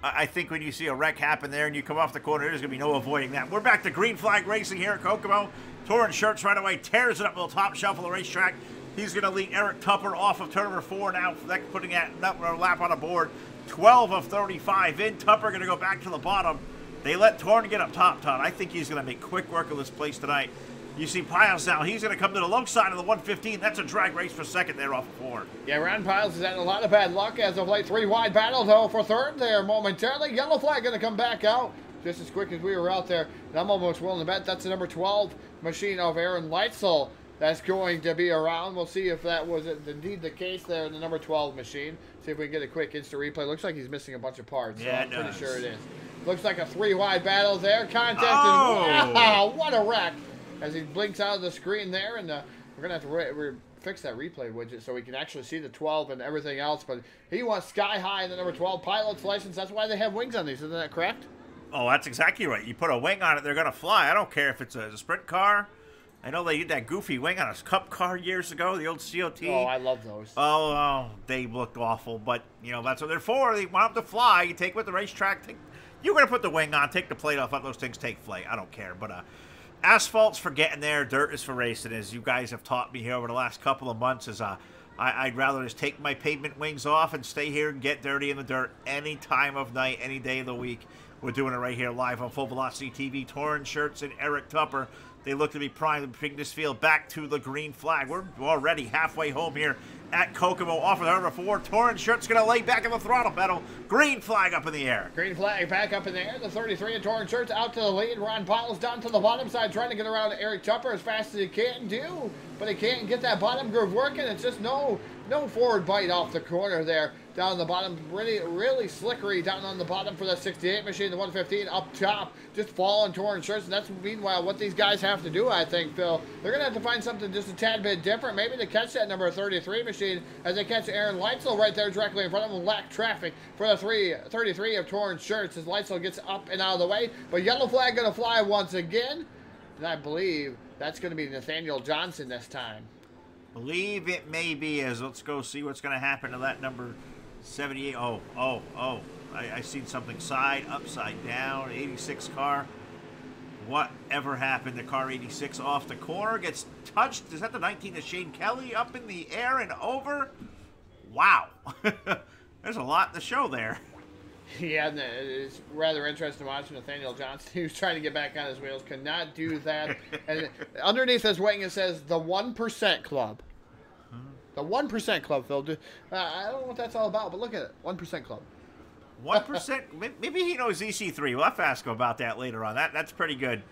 I think when you see a wreck happen there and you come off the corner, there's going to be no avoiding that. We're back to green flag racing here at Kokomo. Torrance Church right away tears it up to the top shelf of the racetrack. He's going to lead Eric Tupper off of turn number 4 now, putting that lap on the board. 12 of 35 in. Tupper going to go back to the bottom. They let Torrance get up top, Todd. I think he's going to make quick work of this place tonight. You see Piles now. He's going to come to the low side of the 115. That's a drag race for 2nd there off of 4. Yeah, Ron Piles has had a lot of bad luck as of late. 3 wide battle, though, for 3rd there momentarily. Yellow flag going to come back out just as quick as we were out there. And I'm almost willing to bet that's the number 12 machine of Aaron Leitzel that's going to be around. We'll see if that was indeed the case there in the number 12 machine. See if we can get a quick instant replay. Looks like he's missing a bunch of parts. Yeah, so I'm pretty sure it is. Looks like a 3 wide battle there. Contact is, wow, what a wreck. As he blinks out of the screen there, and the We're going to have to fix that replay widget so we can actually see the 12 and everything else. But he wants sky high in the number 12 pilot's license. That's why they have wings on these. Isn't that correct? Oh, that's exactly right. You put a wing on it, they're going to fly. I don't care if it's a sprint car. I know they did that goofy wing on a Cup car years ago, the old COT. Oh, I love those. Oh, they looked awful. But, you know, that's what they're for. They want them to fly. You take with the racetrack. You're going to put the wing on, take the plate off, let those things take flight. I don't care. But asphalt's for getting there. Dirt is for racing, as you guys have taught me here over the last couple of months. I'd rather just take my pavement wings off and stay here and get dirty in the dirt any time of night, any day of the week. We're doing it right here live on Full Velocity TV. Torrance Shirts and Eric Tupper. They look to be primed to bring this field back to the green flag. We're already halfway home here at Kokomo off of the number 4. Torrance Shirt's going to lay back on the throttle pedal. Green flag up in the air. Green flag back up in the air. The 33 of Torrance Shirt's out to the lead. Ron Piles down to the bottom side trying to get around Eric Tupper as fast as he can do. But he can't get that bottom groove working. It's just no forward bite off the corner there. Down the bottom, really slickery down on the bottom for that 68 machine. The 115 up top, just falling Torrance Shirts. And that's meanwhile what these guys have to do, I think, Phil. They're going to have to find something just a tad bit different. Maybe to catch that number 33 machine as they catch Aaron Leitzel right there directly in front of them. Lack traffic for the 33 of Torrance Shirts as Leitzel gets up and out of the way. But yellow flag going to fly once again. And I believe that's going to be Nathaniel Johnson this time. Believe it may be, as let's go see what's going to happen to that number 78. I seen something upside down. 86 car. Whatever happened to car 86 off the corner? Gets touched. Is that the 19 of Shane Kelly up in the air and over? Wow. There's a lot in the show there. Yeah, it's rather interesting watching Nathaniel Johnson. He was trying to get back on his wheels. Could not do that. And underneath his wing it says the 1% Club. The 1% Club, Phil. I don't know what that's all about, but look at it. 1% Club. 1%? Maybe he knows EC3. We'll have to ask him about that later on. That's pretty good.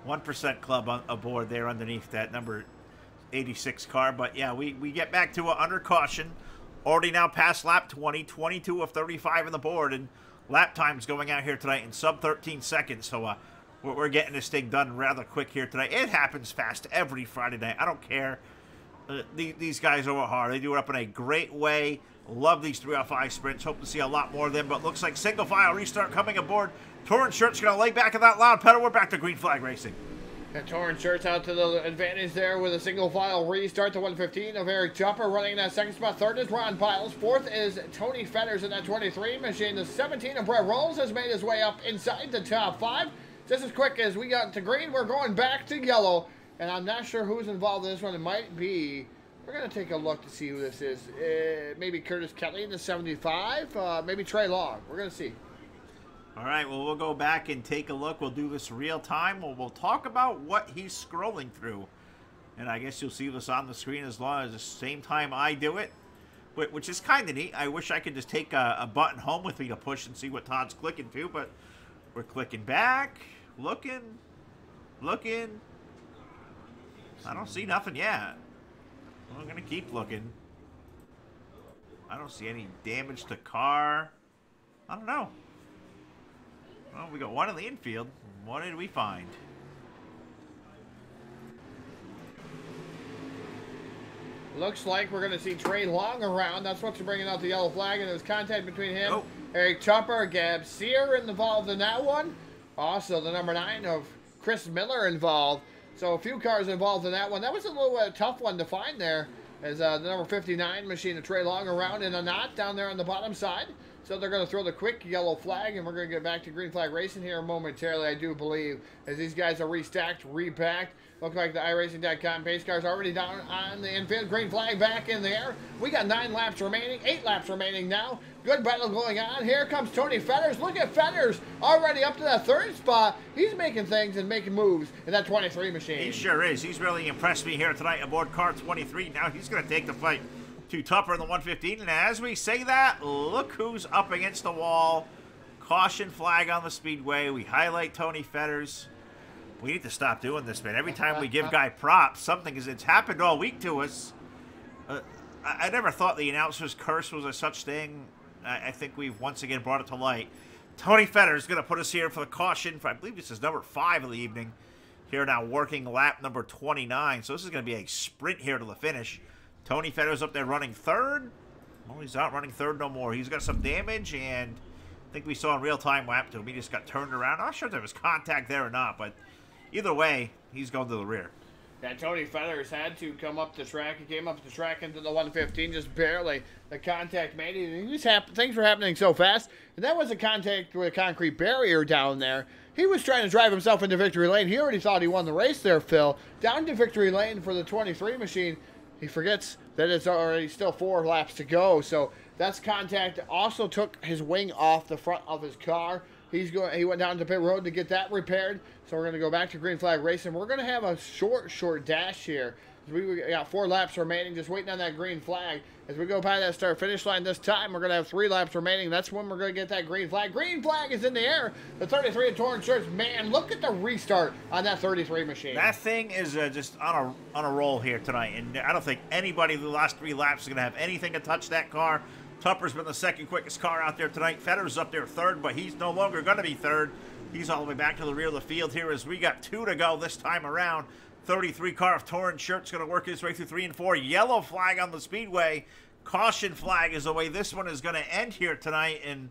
1% Club aboard there underneath that number 86 car. But, yeah, we get back to under caution. Already now past lap 20. 22 of 35 on the board. And lap time's going out here tonight in sub 13 seconds. So we're getting this thing done rather quick here tonight. It happens fast every Friday night. I don't care. These guys over at HAR, they do it up in a great way. Love these 305 sprints. Hope to see a lot more of them. But looks like single file restart coming aboard. Torrance Shirt's going to lay back in that loud pedal. We're back to green flag racing. And Torrance Shirt's out to the advantage there with a single file restart. The 115 of Eric Tupper running in that second spot. Third is Ron Piles. Fourth is Tony Fetters in that 23 machine. The 17 of Brett Rolls has made his way up inside the top 5. Just as quick as we got to green, we're going back to yellow. And I'm not sure who's involved in this one. It might be, we're going to take a look to see who this is. Maybe Curtis Kelly in the 75. Maybe Trey Long. We're going to see. All right, well, we'll go back and take a look. We'll do this real time. We'll talk about what he's scrolling through. And I guess you'll see this on the screen as long as the same time I do it, which is kind of neat. I wish I could just take a button home with me to push and see what Todd's clicking to, but we're clicking back, looking. I don't see nothing yet. I'm going to keep looking. I don't see any damage to car. I don't know. Well, we got one in the infield. What did we find? Looks like we're going to see Trey Long around. That's what's bringing out the yellow flag, and there's contact between him, Eric Tupper, Gab Sear involved in that one. Also, the number 9 of Chris Miller involved. So a few cars involved in that one. That was a little tough one to find there, as the number 59 machine of Trey Long around in a knot down there on the bottom side. So they're going to throw the quick yellow flag, and we're going to get back to green flag racing here momentarily, I do believe, as these guys are restacked, repacked. Look like the iRacing.com pace cars already down on the infield. Green flag back in there. We got 9 laps remaining, 8 laps remaining now. Good battle going on. Here comes Tony Fetters. Look at Fetters already up to that 3rd spot. He's making things and making moves in that 23 machine. He sure is. He's really impressed me here tonight aboard car 23. Now he's going to take the fight to Tupper in the 115. And as we say that, look who's up against the wall. Caution flag on the speedway. We highlight Tony Fetters. We need to stop doing this, man. Every time we give guy props, it's happened all week to us. I never thought the announcer's curse was a such thing. I think we've once again brought it to light. Tony Fetters is going to put us here for the caution. I believe this is number 5 of the evening. here now working lap number 29. So this is going to be a sprint here to the finish. Tony Fetter's up there running third. Well, he's not running third no more. He's got some damage, and I think we saw in real-time lap 2. He just got turned around. I'm not sure if there was contact there or not, but either way, he's going to the rear. Yeah, Tony Feathers had to come up the track. He came up the track into the 115, just barely. The contact made it. He was things were happening so fast, and that was a contact with a concrete barrier down there. He was trying to drive himself into victory lane. He already thought he won the race there, Phil. Down to victory lane for the 23 machine. He forgets that it's already still 4 laps to go. So that's contact. Also took his wing off the front of his car. He went down to pit road to get that repaired. So we're going to go back to green flag racing. We're going to have a short dash here. We got 4 laps remaining, just waiting on that green flag. As we go by that start-finish line this time, we're going to have 3 laps remaining. That's when we're going to get that green flag. Green flag is in the air. The 33 of Torn Shirts. Man, look at the restart on that 33 machine. That thing is just on a roll here tonight. And I don't think anybody the last 3 laps is going to have anything to touch that car. Tupper's been the second quickest car out there tonight. Fetter's up there third, but he's no longer going to be third. He's all the way back to the rear of the field here as we got 2 to go this time around. 33 car of Torn Shirt's going to work his way through 3 and 4. Yellow flag on the speedway. Caution flag is the way this one is going to end here tonight. And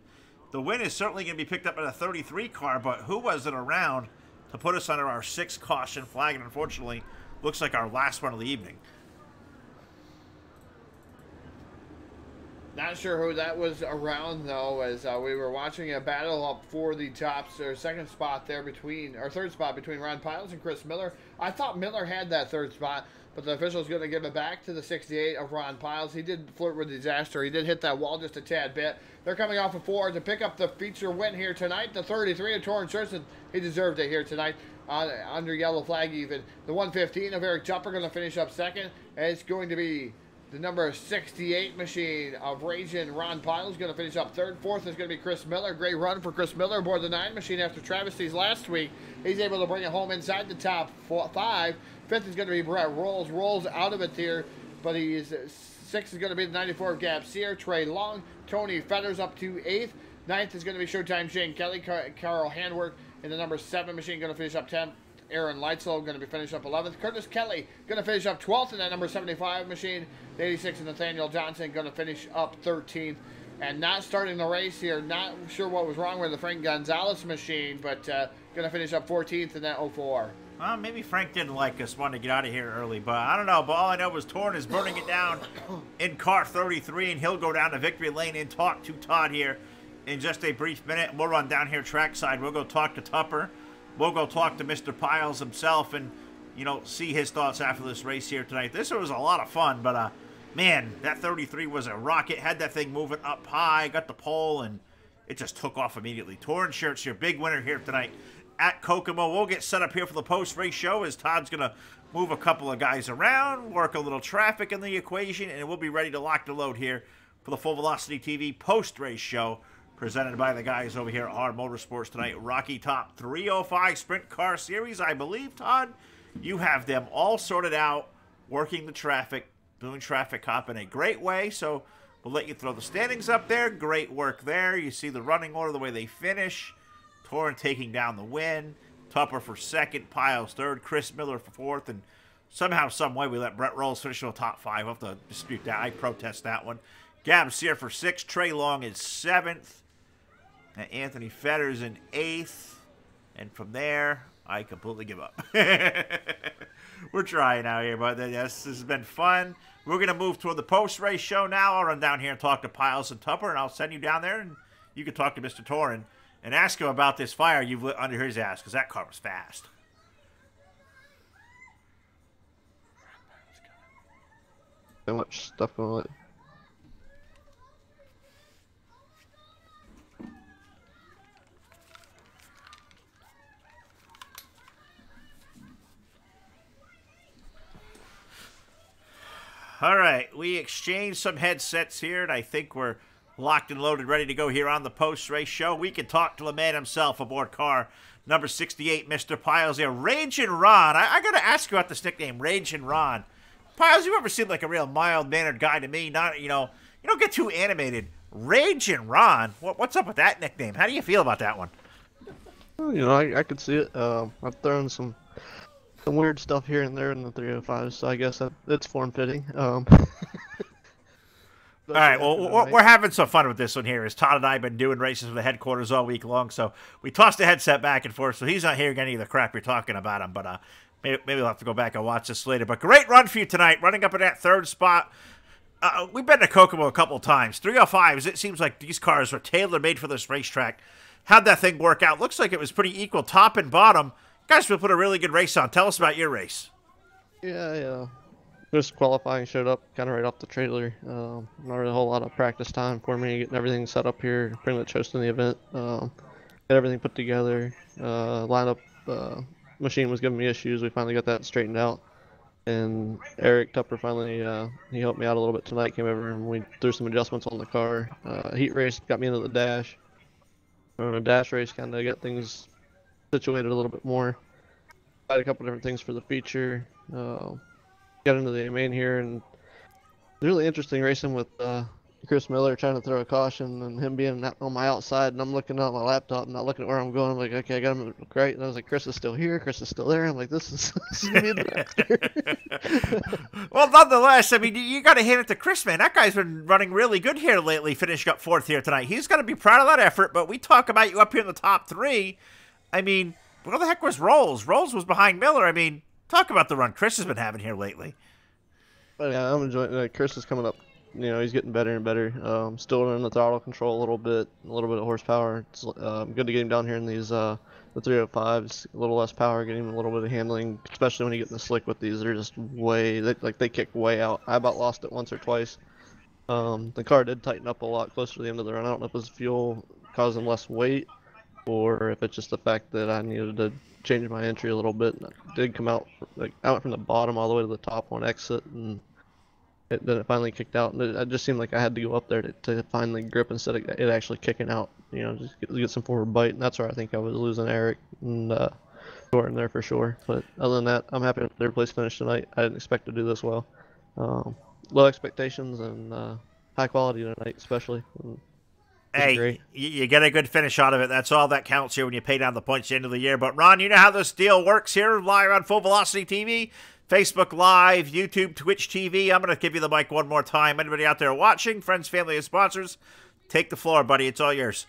the win is certainly going to be picked up in a 33 car, but who was it around to put us under our 6th caution flag? And unfortunately, looks like our last one of the evening. Not sure who that was around, though, as we were watching a battle up for the tops, or second spot there between, or third spot between Ron Piles and Chris Miller. I thought Miller had that third spot, but the official's going to give it back to the 68 of Ron Piles. He did flirt with disaster. He did hit that wall just a tad bit. They're coming off of 4 to pick up the feature win here tonight. The 33 of Torn Shirts, and he deserved it here tonight. Under yellow flag even. The 115 of Eric Tupper going to finish up second. And it's going to be the number 68 machine of Ragin' Ron Piles going to finish up third. Fourth is going to be Chris Miller. Great run for Chris Miller aboard the 9 machine after travesties last week. He's able to bring it home inside the top 5. Fifth is going to be Brett Rolls. Rolls out of it here, but he is 6th is going to be the 94 of Gab Sear. Trey Long. Tony Fetters up to 8th. 9th is going to be Showtime Shane Kelly. Carl Handwork in the number 7 machine going to finish up 10th. Aaron Leitzel going to be finished up 11th. Curtis Kelly going to finish up 12th in that number 75 machine. The 86 and Nathaniel Johnson going to finish up 13th. And not starting the race here. Not sure what was wrong with the Frank Gonzalez machine, but going to finish up 14th in that 04. Well, maybe Frank didn't like us, wanted to get out of here early, but I don't know. But all I know was Torn is burning it down in car 33, and he'll go down to victory lane and talk to Todd here in just a brief minute. We'll run down here trackside. We'll go talk to Tupper. We'll go talk to Mr. Piles himself and, you know, see his thoughts after this race here tonight. This was a lot of fun, but, man, that 33 was a rocket. Had that thing moving up high, got the pole, and it just took off immediately. Torn Shirts, your big winner here tonight at Kokomo. We'll get set up here for the post-race show as Todd's going to move a couple of guys around, work a little traffic in the equation, and we'll be ready to lock the load here for the Full Velocity TV post-race show, presented by the guys over here at HAR Motorsports tonight. Rocky Top 305 Sprint Car Series. I believe, Todd, you have them all sorted out, working the traffic, doing traffic cop in a great way. So we'll let you throw the standings up there. Great work there. You see the running order, the way they finish. Torn taking down the win. Tupper for second. Piles third. Chris Miller for fourth. And somehow, some way, we let Brett Rolls finish in the top 5. I'll have to dispute that. I protest that one. Gab Sear for 6th. Trey Long is 7th. And Anthony Fetters in 8th. And from there, I completely give up. We're trying out here, but yes, this has been fun. We're going to move toward the post-race show now. I'll run down here and talk to Piles and Tupper, and I'll send you down there, and you can talk to Mr. Torren and ask him about this fire you've lit under his ass, because that car was fast. So much stuff on it. All right, we exchanged some headsets here, and I think we're locked and loaded, ready to go here on the post-race show. We can talk to the man himself aboard car number 68, Mr. Piles here. Ragin' Ron. I got to ask you about this nickname, Ragin' Ron. Piles, you ever seemed like a real mild-mannered guy to me. Not, you don't get too animated. Ragin' Ron. What's up with that nickname? How do you feel about that one? Well, I could see it. I've thrown some some weird stuff here and there in the 305, so I guess it's form-fitting. All right, well, we're having some fun with this one here. As Todd and I have been doing races with the headquarters all week long, so we tossed the headset back and forth, so he's not hearing any of the crap you're talking about him, but maybe we'll have to go back and watch this later. But great run for you tonight, running up in that third spot. We've been to Kokomo a couple of times. 305s, it seems like these cars are tailor-made for this racetrack. How'd that thing work out? Looks like it was pretty equal top and bottom. You guys will put a really good race on. Tell us about your race. Yeah. Just qualifying showed up kind of right off the trailer. Not really a whole lot of practice time for me, getting everything set up here, pretty much hosting the event. Got everything put together. Lineup machine was giving me issues. We finally got that straightened out. And Eric Tupper finally, he helped me out a little bit tonight, came over and we threw some adjustments on the car. Heat race got me into the dash. On a dash race, kind of got things situated a little bit more. Tried a couple different things for the feature. Got into the main here, and it's really interesting racing with Chris Miller trying to throw a caution and him being on my outside, and I'm looking at my laptop, not looking at where I'm going. I'm like, okay, I got him right, and I was like, Chris is still here, Chris is still there. I'm like, this is gonna be Well, nonetheless, I mean, you got to hand it to Chris, man. That guy's been running really good here lately, finishing up fourth here tonight. He's got to be proud of that effort, but we talk about you up here in the top three. I mean, where the heck was Rolls? Rolls was behind Miller. I mean, talk about the run Chris has been having here lately. But yeah, I'm enjoying. Chris is coming up. You know, he's getting better and better. Still in the throttle control a little bit of horsepower. It's good to get him down here in these the 305s. A little less power, getting him a little bit of handling, especially when you get in the slick with these. They're just they kick way out. I about lost it once or twice. The car did tighten up a lot closer to the end of the run. I don't know if it was fuel causing less weight, or if it's just the fact that I needed to change my entry a little bit. And I did come out I went from the bottom all the way to the top on exit, and then it finally kicked out. And it just seemed like I had to go up there to finally grip instead of it actually kicking out. You know, just get some forward bite, and that's where I think I was losing Eric and Gordon there for sure. But other than that, I'm happy with their place finish tonight. I didn't expect to do this well. Low expectations and high quality tonight, especially. Hey, you get a good finish out of it. That's all that counts here when you pay down the points at the end of the year. But, Ron, you know how this deal works here live on Full Velocity TV, Facebook Live, YouTube, Twitch TV. I'm going to give you the mic one more time. Anybody out there watching, friends, family, and sponsors, take the floor, buddy. It's all yours.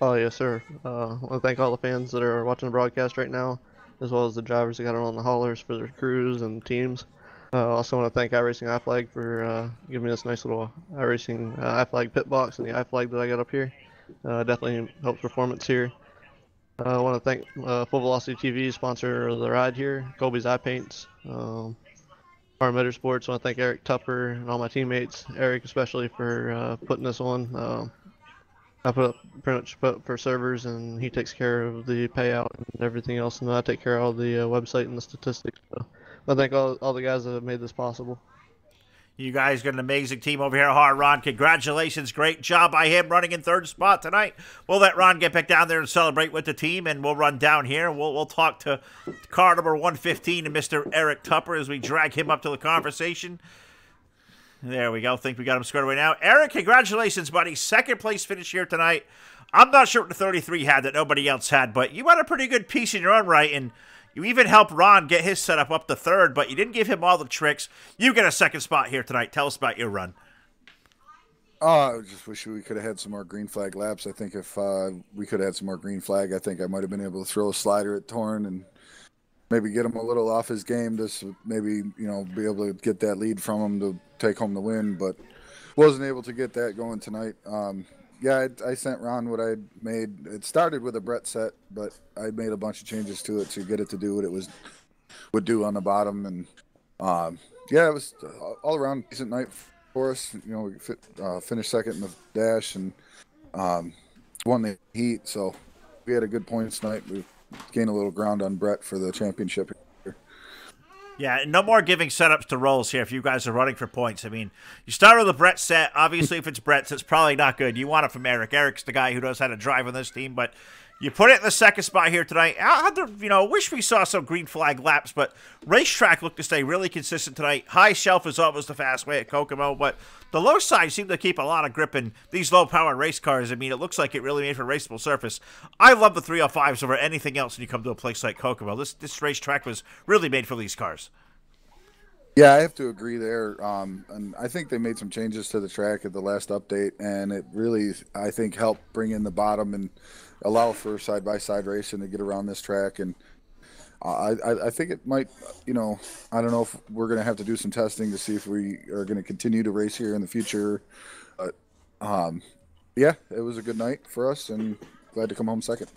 Oh, yes, sir. I want to thank all the fans that are watching the broadcast right now, as well as the drivers that got on the haulers for their crews and teams. I also want to thank iRacing iFlag for giving me this nice little iRacing iFlag pit box and the iFlag that I got up here. Definitely helps performance here. I want to thank Full Velocity TV, sponsor of the ride here, Colby's Eye Paints. HAR Motorsports. I want to thank Eric Tupper and all my teammates, Eric especially, for putting this on. I pretty much put up for servers, and he takes care of the payout and everything else, and I take care of all the website and the statistics. So I thank all the guys that have made this possible. You guys got an amazing team over here at HAR. Ron, congratulations. Great job by him running in third spot tonight. We'll let Ron get back down there and celebrate with the team, and we'll run down here. We'll talk to car number 115 and Mr. Eric Tupper as we drag him up to the conversation. There we go. Think we got him squared away now. Eric, congratulations, buddy. Second place finish here tonight. I'm not sure what the 33 had that nobody else had, but you had a pretty good piece in your own right, and you even helped Ron get his setup up to third, but you didn't give him all the tricks. You get a second spot here tonight. Tell us about your run. I just wish we could have had some more green flag laps. I think if we could have had some more green flag, I think I might have been able to throw a slider at Torn and maybe get him a little off his game, just maybe, be able to get that lead from him to take home the win, but wasn't able to get that going tonight. Yeah, I sent Ron what I made. It started with a Brett set, but I made a bunch of changes to it to get it to do what it would do on the bottom. And yeah, it was all around decent night for us. We finished second in the dash and won the heat. So we had a good points night. We gained a little ground on Brett for the championship here. Yeah, no more giving setups to rolls here if you guys are running for points. I mean, you start with a Brett set. Obviously, if it's Brett's, it's probably not good. You want it from Eric. Eric's the guy who knows how to drive on this team, but You put it in the second spot here tonight. Wish we saw some green flag laps, but racetrack looked to stay really consistent tonight. High shelf is almost the fast way at Kokomo, but the low side seemed to keep a lot of grip in these low-powered race cars. I mean, it looks like it really made for a raceable surface. I love the 305s over anything else when you come to a place like Kokomo. This racetrack was really made for these cars. Yeah, I have to agree there. And I think they made some changes to the track at the last update, and it really, I think, helped bring in the bottom and allow for side-by-side racing to get around this track. And I think it might, I don't know if we're going to have to do some testing to see if we are going to continue to race here in the future. But, yeah, it was a good night for us, and glad to come home second.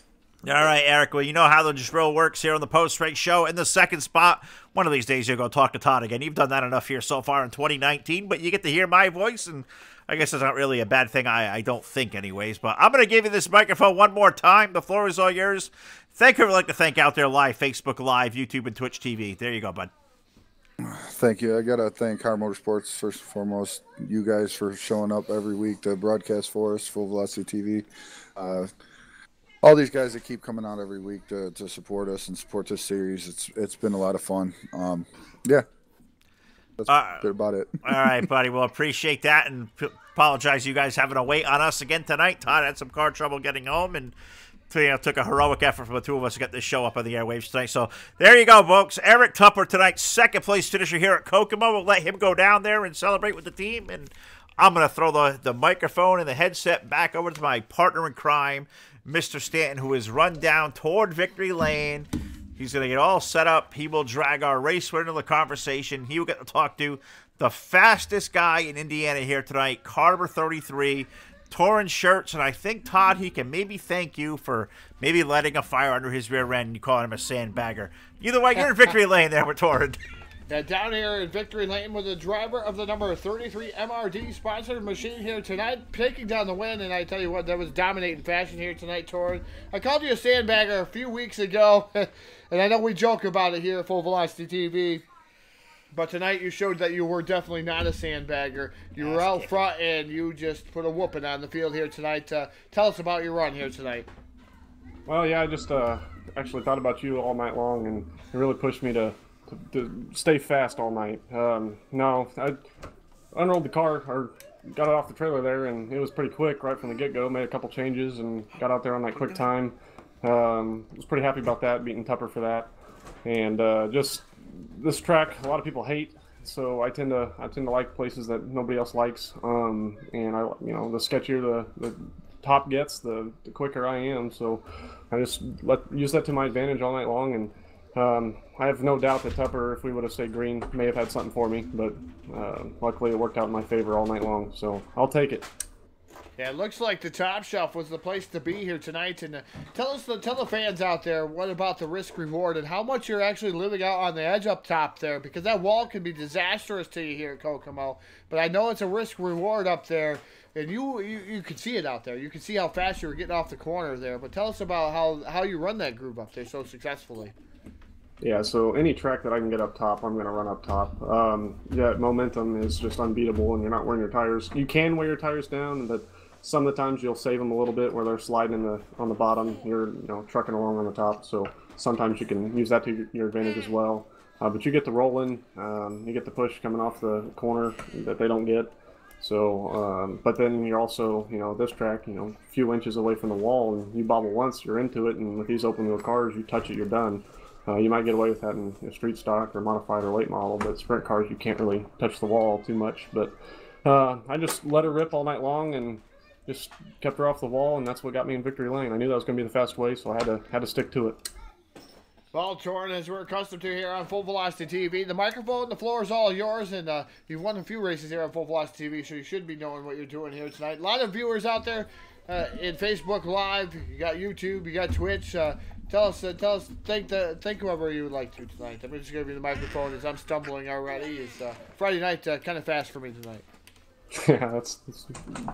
All right, Eric. Well, you know how the drill works here on the post-race show. In the second spot, one of these days you'll go talk to Todd again. You've done that enough here so far in 2019, but you get to hear my voice, and I guess it's not really a bad thing, I don't think anyways. But I'm going to give you this microphone one more time. The floor is all yours. Thank you. I'd like to thank out there live, Facebook Live, YouTube, and Twitch TV. There you go, bud. Thank you. I got to thank HAR Motorsports, first and foremost, you guys for showing up every week to broadcast for us, Full Velocity TV. All these guys that keep coming out every week to support us and support this series. It's been a lot of fun. Yeah. That's a bit about it. All right, buddy. Well, appreciate that, and apologize you guys having to wait on us again tonight. Todd had some car trouble getting home, and took a heroic effort for the two of us to get this show up on the airwaves tonight. So there you go, folks. Eric Tupper tonight, second place finisher here at Kokomo. We'll let him go down there and celebrate with the team, and I'm going to throw the microphone and the headset back over to my partner in crime, Mr. Stanton, who is run down toward victory lane. He's going to get all set up. He will drag our race winner into the conversation. He will get to talk to the fastest guy in Indiana here tonight, car number 33, Torrin Shirts. And I think, Todd, he can maybe thank you for maybe letting a fire under his rear end and you calling him a sandbagger. Either way, you're in victory lane there with Torrin. Yeah, down here in victory lane with the driver of the number 33 MRD sponsored machine here tonight, taking down the win. And I tell you what, that was dominating fashion here tonight, Torrin. I called you a sandbagger a few weeks ago, and I know we joke about it here at Full Velocity TV. But tonight you showed that you were definitely not a sandbagger. You were out front, and you just put a whooping on the field here tonight. Tell us about your run here tonight. Well, yeah, I just actually thought about you all night long, and it really pushed me to stay fast all night. No, I unrolled the car, or got it off the trailer there, and it was pretty quick right from the get-go. Made a couple changes and got out there on that quick time. Was pretty happy about that, beating Tupper for that. And just this track, a lot of people hate, so I tend to like places that nobody else likes. And the sketchier the top gets, the quicker I am. So I just use that to my advantage all night long. And I have no doubt that Tupper, if we would have stayed green, may have had something for me, but luckily it worked out in my favor all night long, so I'll take it. Yeah, it looks like the top shelf was the place to be here tonight. And tell the fans out there, what about the risk reward and how much you're actually living out on the edge up top there, because that wall can be disastrous to you here at Kokomo. But I know it's a risk reward up there, and you can see it out there. You can see how fast you were getting off the corner there. But tell us about how you run that groove up there so successfully. Yeah, so any track that I can get up top, I'm going to run up top. Yeah, momentum is just unbeatable, and you're not wearing your tires. You can wear your tires down, but some of the times you'll save them a little bit where they're sliding on the bottom. You're trucking along on the top, so sometimes you can use that to your advantage as well. But you get the rolling, you get the push coming off the corner that they don't get. So, but then you're also, this track, a few inches away from the wall, and you bobble once, you're into it, and with these open wheel cars, you touch it, you're done. You might get away with that in a street stock or modified or late model, but sprint cars, you can't really touch the wall too much. But I just let her rip all night long and just kept her off the wall, and that's what got me in victory lane. I knew that was going to be the fast way, so I had to stick to it. Well, Torrin, as we're accustomed to here on Full Velocity TV, the microphone, the floor is all yours, and you've won a few races here on Full Velocity TV, so you should be knowing what you're doing here tonight. A lot of viewers out there in Facebook Live. You got YouTube, you got Twitch. Tell us, thank whoever you would like to tonight. I'm just going to give you the microphone as I'm stumbling already. It's Friday night, kind of fast for me tonight. Yeah, that's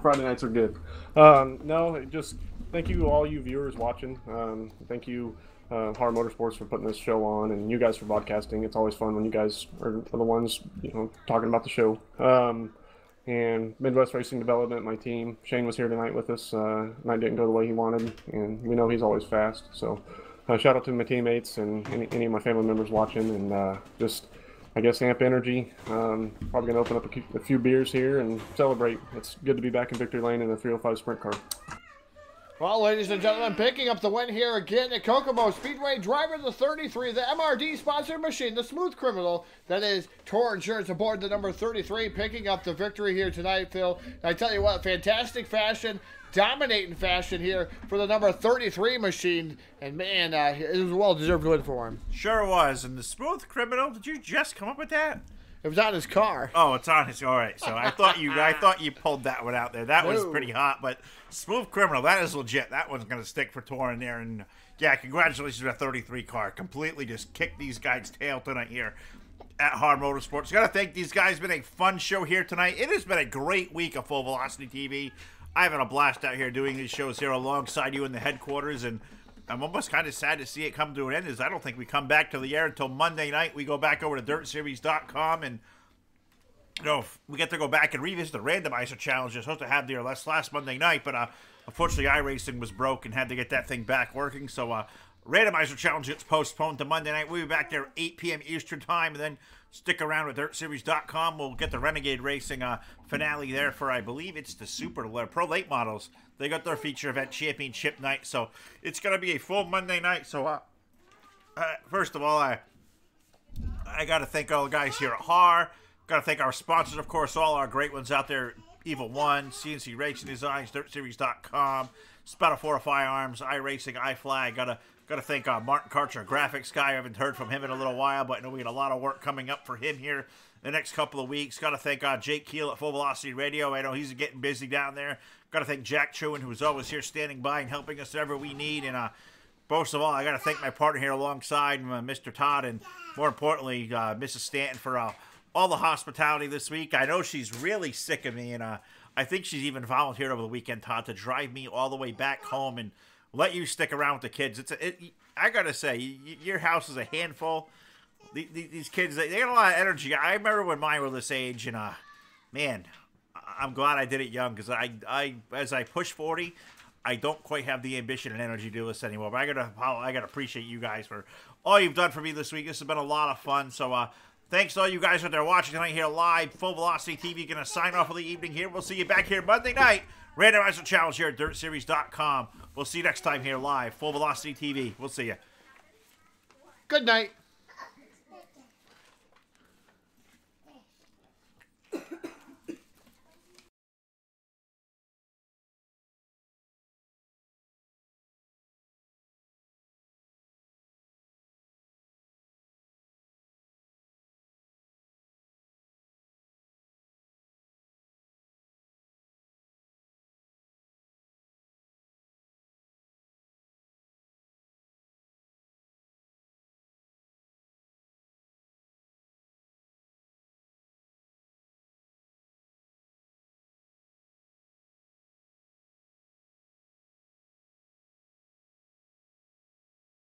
Friday nights are good. No, just thank you all you viewers watching. Thank you, HAR Motorsports, for putting this show on, and you guys for broadcasting. It's always fun when you guys are the ones talking about the show. and Midwest Racing Development, my team. Shane was here tonight with us. Night didn't go the way he wanted, and we know he's always fast. So shout out to my teammates and any of my family members watching, and just, I guess, amp energy. Probably going to open up a few beers here and celebrate. It's good to be back in victory lane in a 305 sprint car. Well, ladies and gentlemen, picking up the win here again at Kokomo Speedway, driver the 33, the MRD sponsored machine, the Smooth Criminal, that is Tour Insurance aboard the number 33, picking up the victory here tonight, Phil. And I tell you what, fantastic fashion, dominating fashion here for the number 33 machine, and man, it was a well-deserved win for him. Sure was. And the Smooth Criminal, did you just come up with that? It was on his car. Oh, it's on his. All right. So I thought you pulled that one out there. That was pretty hot, but Smooth Criminal, that is legit. That one's gonna stick for touring there. And yeah, congratulations to that 33 car. Completely just kicked these guys' tail tonight here at HAR Motorsports. Gotta thank these guys. It's been a fun show here tonight. It has been a great week of Full Velocity TV. I've had a blast out here doing these shows here alongside you in the headquarters, and I'm almost kind of sad to see it come to an end, as I don't think we come back to the air until Monday night. We go back over to DirtSeries.com, and you know, we get to go back and revisit the randomizer challenge they're supposed to have there last Monday night, but unfortunately iRacing was broke and had to get that thing back working, so randomizer challenge gets postponed to Monday night. We'll be back there at 8 p.m. Eastern time, and then stick around with DirtSeries.com. We'll get the Renegade Racing finale there for, I believe it's the Pro Late Models. They got their feature event championship night, so it's going to be a full Monday night. So, first of all, I got to thank all the guys here at HAR. Got to thank our sponsors, of course, all our great ones out there. Evil One, CNC Racing Designs, DirtSeries.com, Spatafora Firearms, iRacing, iFlag. Got to thank Martin Karcher, graphics guy. I haven't heard from him in a little while, but I know we got a lot of work coming up for him here the next couple of weeks. Got to thank Jake Keel at Full Velocity Radio. I know he's getting busy down there. Got to thank Jack Chewin, who's always here standing by and helping us wherever we need. And most of all, I got to thank my partner here alongside, Mr. Todd, and more importantly, Mrs. Stanton for all the hospitality this week. I know she's really sick of me, and I think she's even volunteered over the weekend, Todd, to drive me all the way back home and let you stick around with the kids. I gotta say, your house is a handful. These kids, they got a lot of energy. I remember when mine were this age, and man, I'm glad I did it young, because as I push 40, I don't quite have the ambition and energy to do this anymore. But I gotta appreciate you guys for all you've done for me this week. This has been a lot of fun. So thanks to all you guys out there watching tonight here live. Full Velocity TV going to sign off for the evening here. We'll see you back here Monday night. Randomizer Challenge here at DirtSeries.com. We'll see you next time here live. Full Velocity TV. We'll see you. Good night.